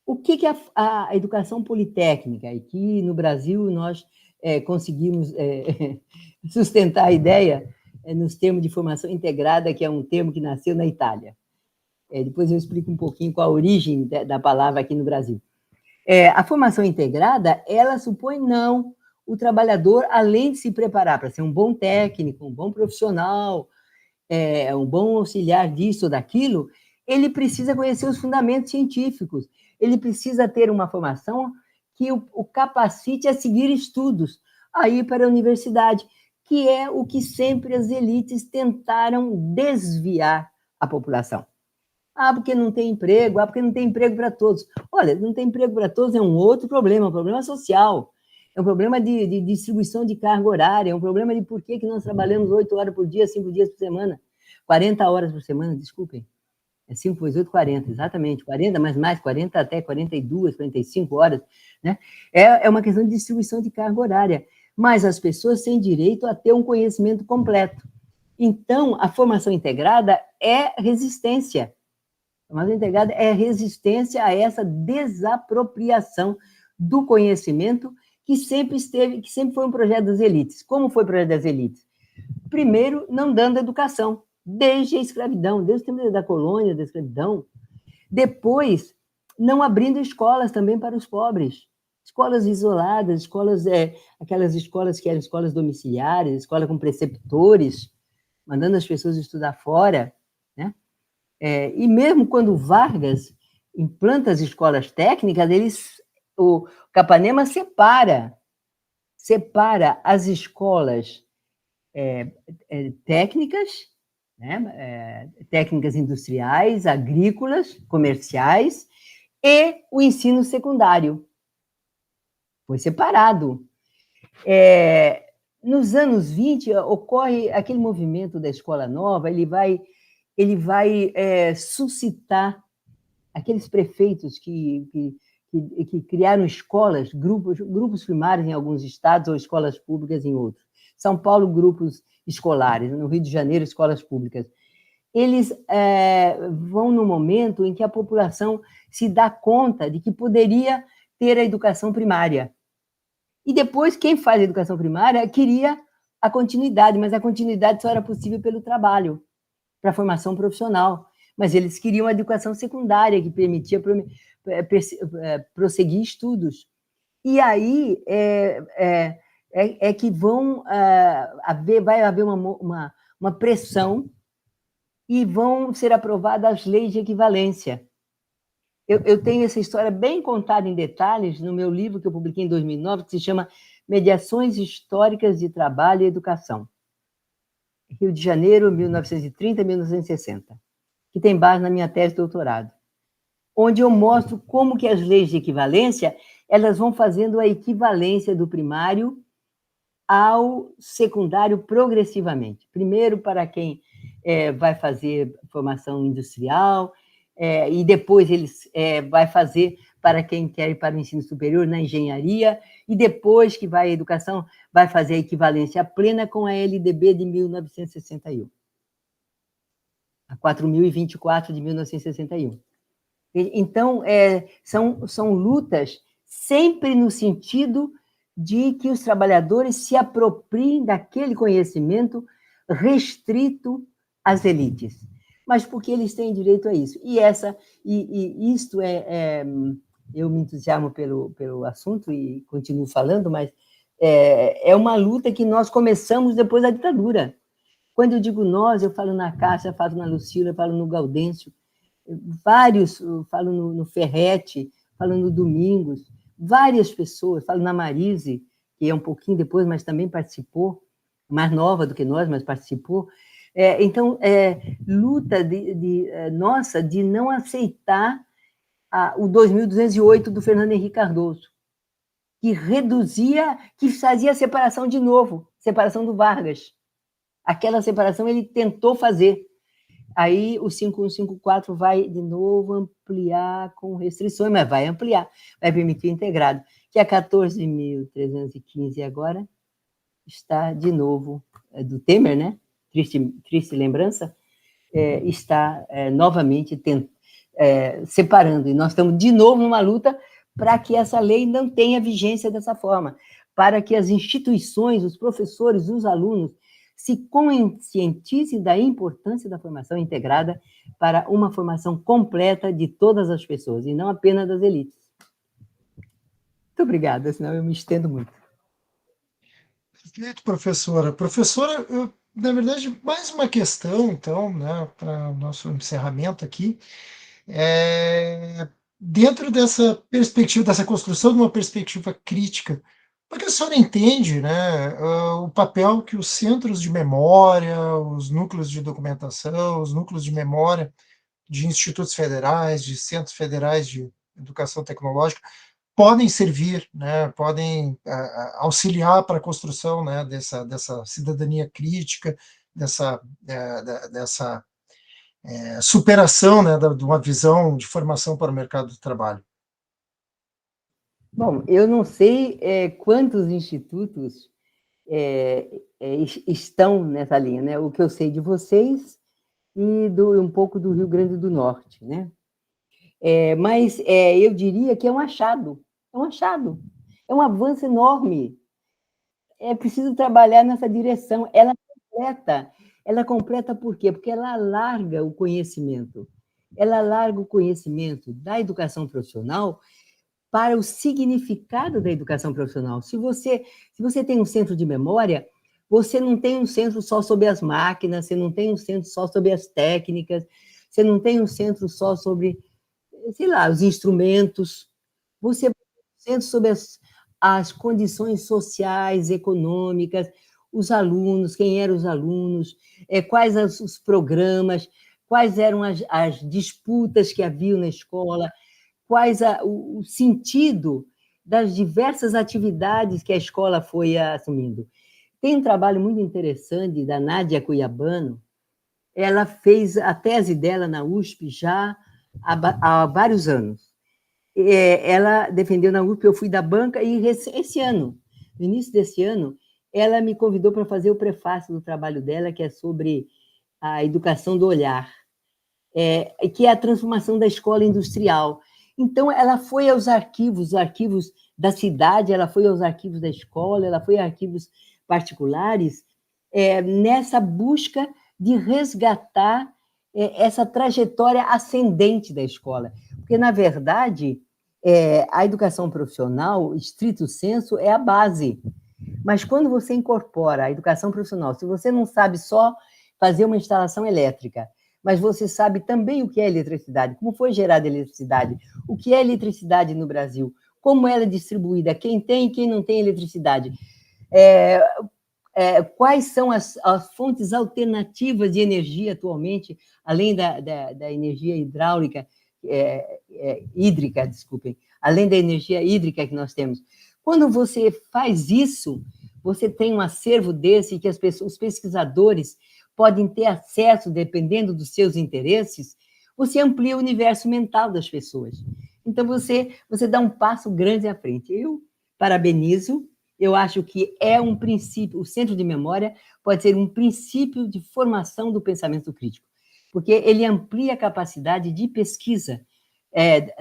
B: O que a educação politécnica, e que no Brasil nós conseguimos sustentar a ideia nos termos de formação integrada, que é um termo que nasceu na Itália. Depois eu explico um pouquinho qual a origem da palavra aqui no Brasil. A formação integrada, ela supõe não o trabalhador, além de se preparar para ser um bom técnico, um bom profissional, um bom auxiliar disso ou daquilo, ele precisa conhecer os fundamentos científicos, ele precisa ter uma formação que o capacite a seguir estudos, a ir para a universidade, que é o que sempre as elites tentaram desviar a população. Porque não tem emprego, porque não tem emprego para todos. Olha, não tem emprego para todos é um outro problema, um problema social, é um problema de distribuição de carga horária, é um problema de por que nós trabalhamos 8 horas por dia, 5 dias por semana, 40 horas por semana, desculpem. 5 vezes 8, 40, exatamente, 40, mas mais, 40 até 42, 45 horas, né? É uma questão de distribuição de carga horária, mas as pessoas têm direito a ter um conhecimento completo. Então, a formação integrada é resistência. A formação integrada é resistência a essa desapropriação do conhecimento que sempre foi um projeto das elites. Como foi o projeto das elites? Primeiro, não dando educação, desde a escravidão, desde o tempo da colônia, da escravidão. Depois, não abrindo escolas também para os pobres. Escolas isoladas, aquelas escolas que eram escolas domiciliares, escola com preceptores, mandando as pessoas estudar fora, né? E mesmo quando Vargas implanta as escolas técnicas, o Capanema separa as escolas técnicas, né? Técnicas industriais, agrícolas, comerciais, e o ensino secundário. Foi separado. Nos anos 20, ocorre aquele movimento da Escola Nova, ele vai suscitar aqueles prefeitos que criaram escolas, grupos primários em alguns estados ou escolas públicas em outros. São Paulo, grupos escolares, no Rio de Janeiro, escolas públicas. Eles vão no momento em que a população se dá conta de que poderia ter a educação primária. E depois, quem faz a educação primária queria a continuidade, mas a continuidade só era possível pelo trabalho, para a formação profissional. Mas eles queriam a educação secundária, que permitia prosseguir estudos. E aí que vai haver uma pressão e vão ser aprovadas as leis de equivalência. Eu tenho essa história bem contada em detalhes no meu livro que eu publiquei em 2009, que se chama Mediações Históricas de Trabalho e Educação. Rio de Janeiro, 1930-1960, que tem base na minha tese de doutorado, onde eu mostro como que as leis de equivalência elas vão fazendo a equivalência do primário ao secundário progressivamente. Primeiro para quem vai fazer formação industrial, e depois vai fazer para quem quer ir para o ensino superior na engenharia, e depois que vai à educação, vai fazer a equivalência plena com a LDB de 1961. A 4.024 de 1961. Então, são lutas sempre no sentido de que os trabalhadores se apropriem daquele conhecimento restrito às elites, mas porque eles têm direito a isso. Isto eu me entusiasmo pelo assunto e continuo falando, mas é uma luta que nós começamos depois da ditadura. Quando eu digo nós, eu falo na Cássia, eu falo na Lucila, eu falo no Gaudêncio, vários, eu falo no Ferretti, falo no Domingos, várias pessoas, falo na Marise, que é um pouquinho depois, mas também participou, mais nova do que nós, mas participou. Então, luta nossa de não aceitar o 2208 do Fernando Henrique Cardoso, que reduzia, que fazia a separação de novo, separação do Vargas. Aquela separação ele tentou fazer. Aí o 5154 vai, de novo, ampliar com restrições, mas vai ampliar, vai permitir o integrado, que a 14.315 agora está, de novo, do Temer, né? Triste lembrança, está novamente separando. E nós estamos, de novo, numa luta para que essa lei não tenha vigência dessa forma, para que as instituições, os professores, os alunos, se conscientizem da importância da formação integrada para uma formação completa de todas as pessoas, e não apenas das elites. Muito obrigada, senão eu me estendo muito.
A: Perfeito, professora. Professora, na verdade, mais uma questão, então, né, para o nosso encerramento aqui. Dentro dessa perspectiva, dessa construção de uma perspectiva crítica, porque a senhora entende, né, o papel que os centros de memória, os núcleos de documentação, os núcleos de memória de institutos federais, de centros federais de educação tecnológica, podem servir, né, podem auxiliar para a construção, né, dessa cidadania crítica, dessa superação, né, de uma visão de formação para o mercado do trabalho.
B: Bom, eu não sei quantos institutos estão nessa linha, né? O que eu sei de vocês e um pouco do Rio Grande do Norte, né? Mas eu diria que é um achado, é um avanço enorme. É preciso trabalhar nessa direção. Ela completa por quê? Porque ela alarga o conhecimento. Ela alarga o conhecimento da educação profissional para o significado da educação profissional. Se você tem um centro de memória, você não tem um centro só sobre as máquinas, você não tem um centro só sobre as técnicas, você não tem um centro só sobre, sei lá, os instrumentos. Você tem um centro sobre as condições sociais, econômicas, os alunos, quem eram os alunos, quais os programas, quais eram as disputas que haviam na escola, quais o sentido das diversas atividades que a escola foi assumindo. Tem um trabalho muito interessante da Nádia Cuiabano, ela fez a tese dela na USP já há vários anos. Ela defendeu na USP, eu fui da banca, e esse ano, no início desse ano, ela me convidou para fazer o prefácio do trabalho dela, que é sobre a educação do olhar, que é a transformação da escola industrial. Então, ela foi aos arquivos da cidade, ela foi aos arquivos da escola, ela foi a arquivos particulares, nessa busca de resgatar essa trajetória ascendente da escola. Porque, na verdade, a educação profissional, estrito sensu, é a base. Mas quando você incorpora a educação profissional, se você não sabe só fazer uma instalação elétrica, mas você sabe também o que é eletricidade, como foi gerada a eletricidade, o que é eletricidade no Brasil, como ela é distribuída, quem tem e quem não tem eletricidade, quais são as fontes alternativas de energia atualmente, além da energia hidráulica, hídrica, desculpem, além da energia hídrica que nós temos. Quando você faz isso, você tem um acervo desse que os pesquisadores podem ter acesso, dependendo dos seus interesses, você amplia o universo mental das pessoas. Então, você dá um passo grande à frente. Eu parabenizo, eu acho que é um princípio, o centro de memória pode ser um princípio de formação do pensamento crítico, porque ele amplia a capacidade de pesquisa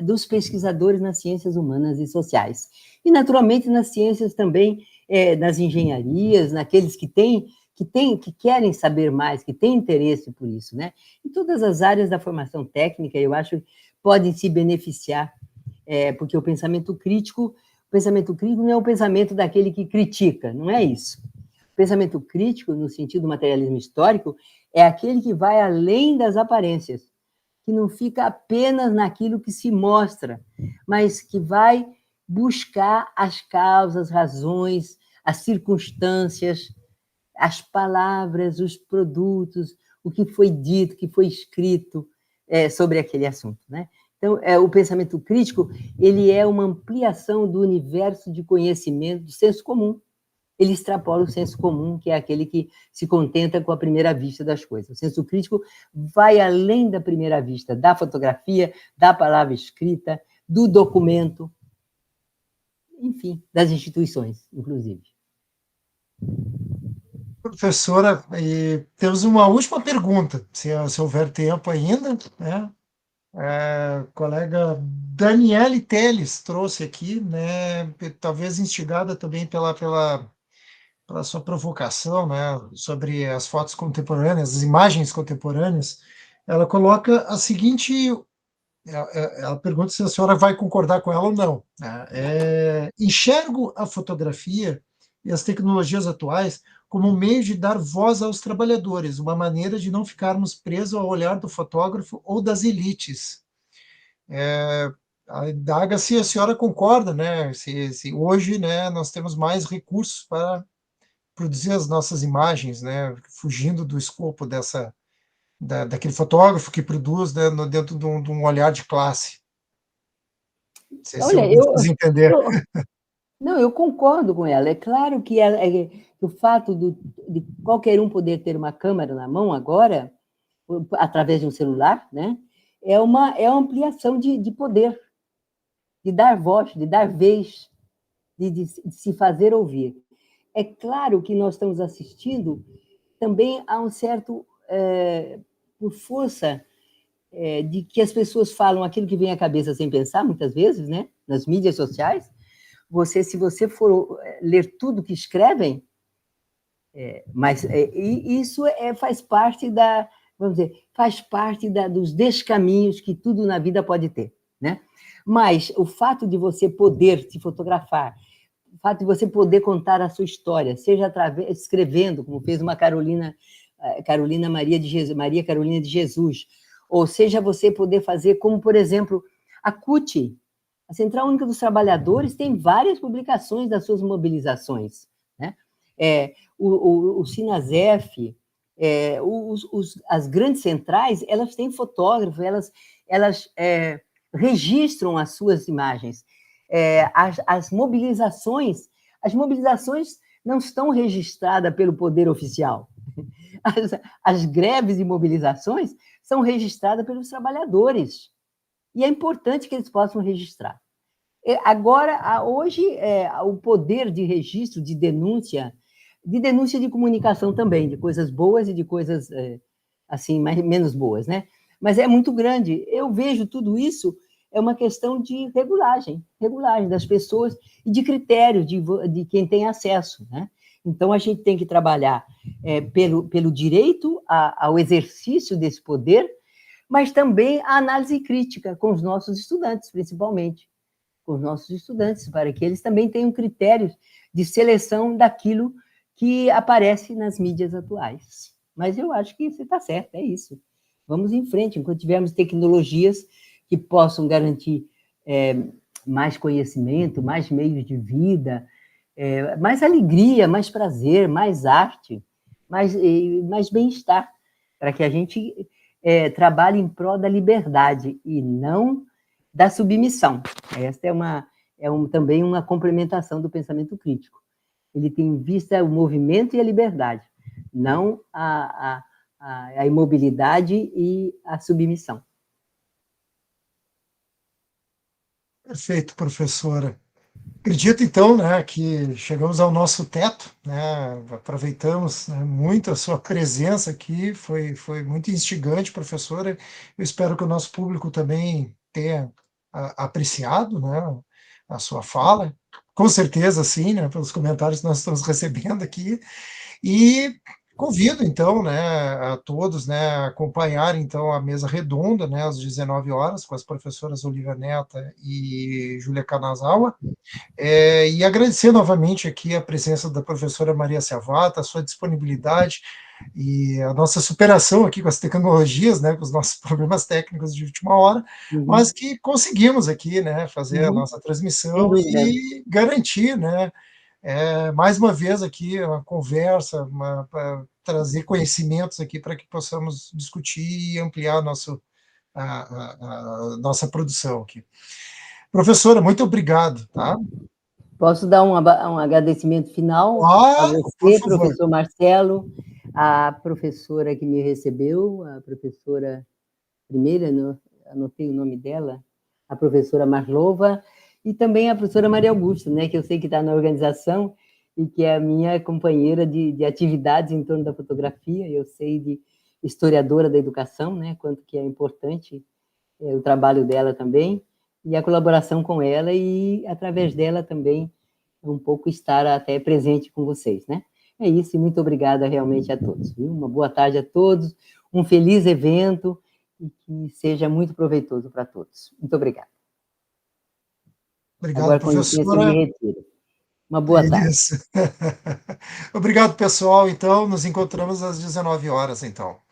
B: dos pesquisadores nas ciências humanas e sociais. E, naturalmente, nas ciências também, nas engenharias, naqueles que querem saber mais, que têm interesse por isso, né? Em todas as áreas da formação técnica, eu acho que podem se beneficiar, porque o pensamento crítico não é o pensamento daquele que critica, não é isso. O pensamento crítico, no sentido do materialismo histórico, é aquele que vai além das aparências, que não fica apenas naquilo que se mostra, mas que vai buscar as causas, as razões, as circunstâncias, as palavras, os produtos, o que foi dito, o que foi escrito sobre aquele assunto, né? Então, o pensamento crítico, ele é uma ampliação do universo de conhecimento, do senso comum. Ele extrapola o senso comum, que é aquele que se contenta com a primeira vista das coisas. O senso crítico vai além da primeira vista, da fotografia, da palavra escrita, do documento, enfim, das instituições, inclusive.
A: Professora, e temos uma última pergunta, se houver tempo ainda, né? A colega Daniele Teles trouxe aqui, né? Talvez instigada também pela sua provocação, né? Sobre as fotos contemporâneas, as imagens contemporâneas. Ela coloca a seguinte: ela pergunta se a senhora vai concordar com ela ou não, né? Enxergo a fotografia e as tecnologias atuais como um meio de dar voz aos trabalhadores, uma maneira de não ficarmos presos ao olhar do fotógrafo ou das elites. A indaga se a senhora concorda, né? Se hoje, né, nós temos mais recursos para produzir as nossas imagens, né, fugindo do escopo daquele fotógrafo que produz, né, dentro de um olhar de classe. Não sei se eu
B: Olha,
A: me fiz entender.
B: não, eu concordo com ela. É claro que o fato de qualquer um poder ter uma câmera na mão agora, através de um celular, né, é uma ampliação de poder, de dar voz, de dar vez, de se fazer ouvir. É claro que nós estamos assistindo também a um certo, por força de que as pessoas falam aquilo que vem à cabeça sem pensar, muitas vezes, né, nas mídias sociais. Se você for ler tudo que escrevem, mas isso faz parte vamos dizer, faz parte dos descaminhos que tudo na vida pode ter, né? Mas o fato de você poder se fotografar, o fato de você poder contar a sua história, seja escrevendo, como fez uma Maria Carolina de Jesus, ou seja, você poder fazer como, por exemplo, a CUT, a Central Única dos Trabalhadores, tem várias publicações das suas mobilizações, né? O Sinasef, as grandes centrais, elas têm fotógrafos, elas registram as suas imagens. As mobilizações não estão registradas pelo poder oficial. As greves e mobilizações são registradas pelos trabalhadores. E é importante que eles possam registrar. Agora, hoje, o poder de registro, de denúncia de comunicação também, de coisas boas e de coisas, assim, menos boas, né? Mas é muito grande. Eu vejo tudo isso é uma questão de regulagem das pessoas e de critério de quem tem acesso, né? Então, a gente tem que trabalhar pelo direito ao exercício desse poder, mas também a análise crítica com os nossos estudantes, principalmente, com os nossos estudantes, para que eles também tenham critérios de seleção daquilo que aparece nas mídias atuais. Mas eu acho que você está certo, é isso. Vamos em frente, enquanto tivermos tecnologias que possam garantir mais conhecimento, mais meios de vida, mais alegria, mais prazer, mais arte, mais bem-estar, para que a gente trabalhe em prol da liberdade e não da submissão. Esta também uma complementação do pensamento crítico. Ele tem em vista o movimento e a liberdade, não a imobilidade e a submissão.
A: Perfeito, professora. Acredito, então, né, que chegamos ao nosso teto, né, aproveitamos, né, muito a sua presença aqui, foi muito instigante, professora. Eu espero que o nosso público também tenha apreciado, né, a sua fala. Com certeza, sim, né, pelos comentários que nós estamos recebendo aqui. E convido, então, né, a todos, né, a acompanhar, então, a mesa redonda, né, às 19 horas, com as professoras Olivia Neta e Júlia Kanazawa. E agradecer novamente aqui a presença da professora Maria Ciavata, a sua disponibilidade e a nossa superação aqui com as tecnologias, né, com os nossos problemas técnicos de última hora, mas
B: Uhum,
A: que conseguimos aqui, né, fazer a
B: uhum,
A: nossa
B: sem
A: transmissão
B: dúvida.
A: e garantir, né, mais uma vez aqui uma conversa, para trazer conhecimentos aqui para que possamos discutir e ampliar a nossa produção aqui. Professora, muito obrigado, tá?
B: Posso dar um agradecimento final a
A: Claro, por
B: você,
A: favor.
B: professor Marcelo, a professora que me recebeu, a professora primeira, anotei o nome dela, a professora Marlova, e também a professora Maria Augusta, né, que eu sei que está na organização e que é a minha companheira de atividades em torno da fotografia. Eu sei de historiadora da educação, né, quanto que é importante o trabalho dela também, e a colaboração com ela, e através dela também um pouco estar até presente com vocês, né? É isso, e muito obrigada realmente a todos, viu? Uma boa tarde a todos, um feliz evento, e que seja muito proveitoso para todos. Muito obrigada.
A: Obrigado,
B: Agora, com licença, eu me
A: professora.
B: retiro. Uma boa tarde.
A: Isso. Obrigado, pessoal. Então, nos encontramos às 19 horas, então.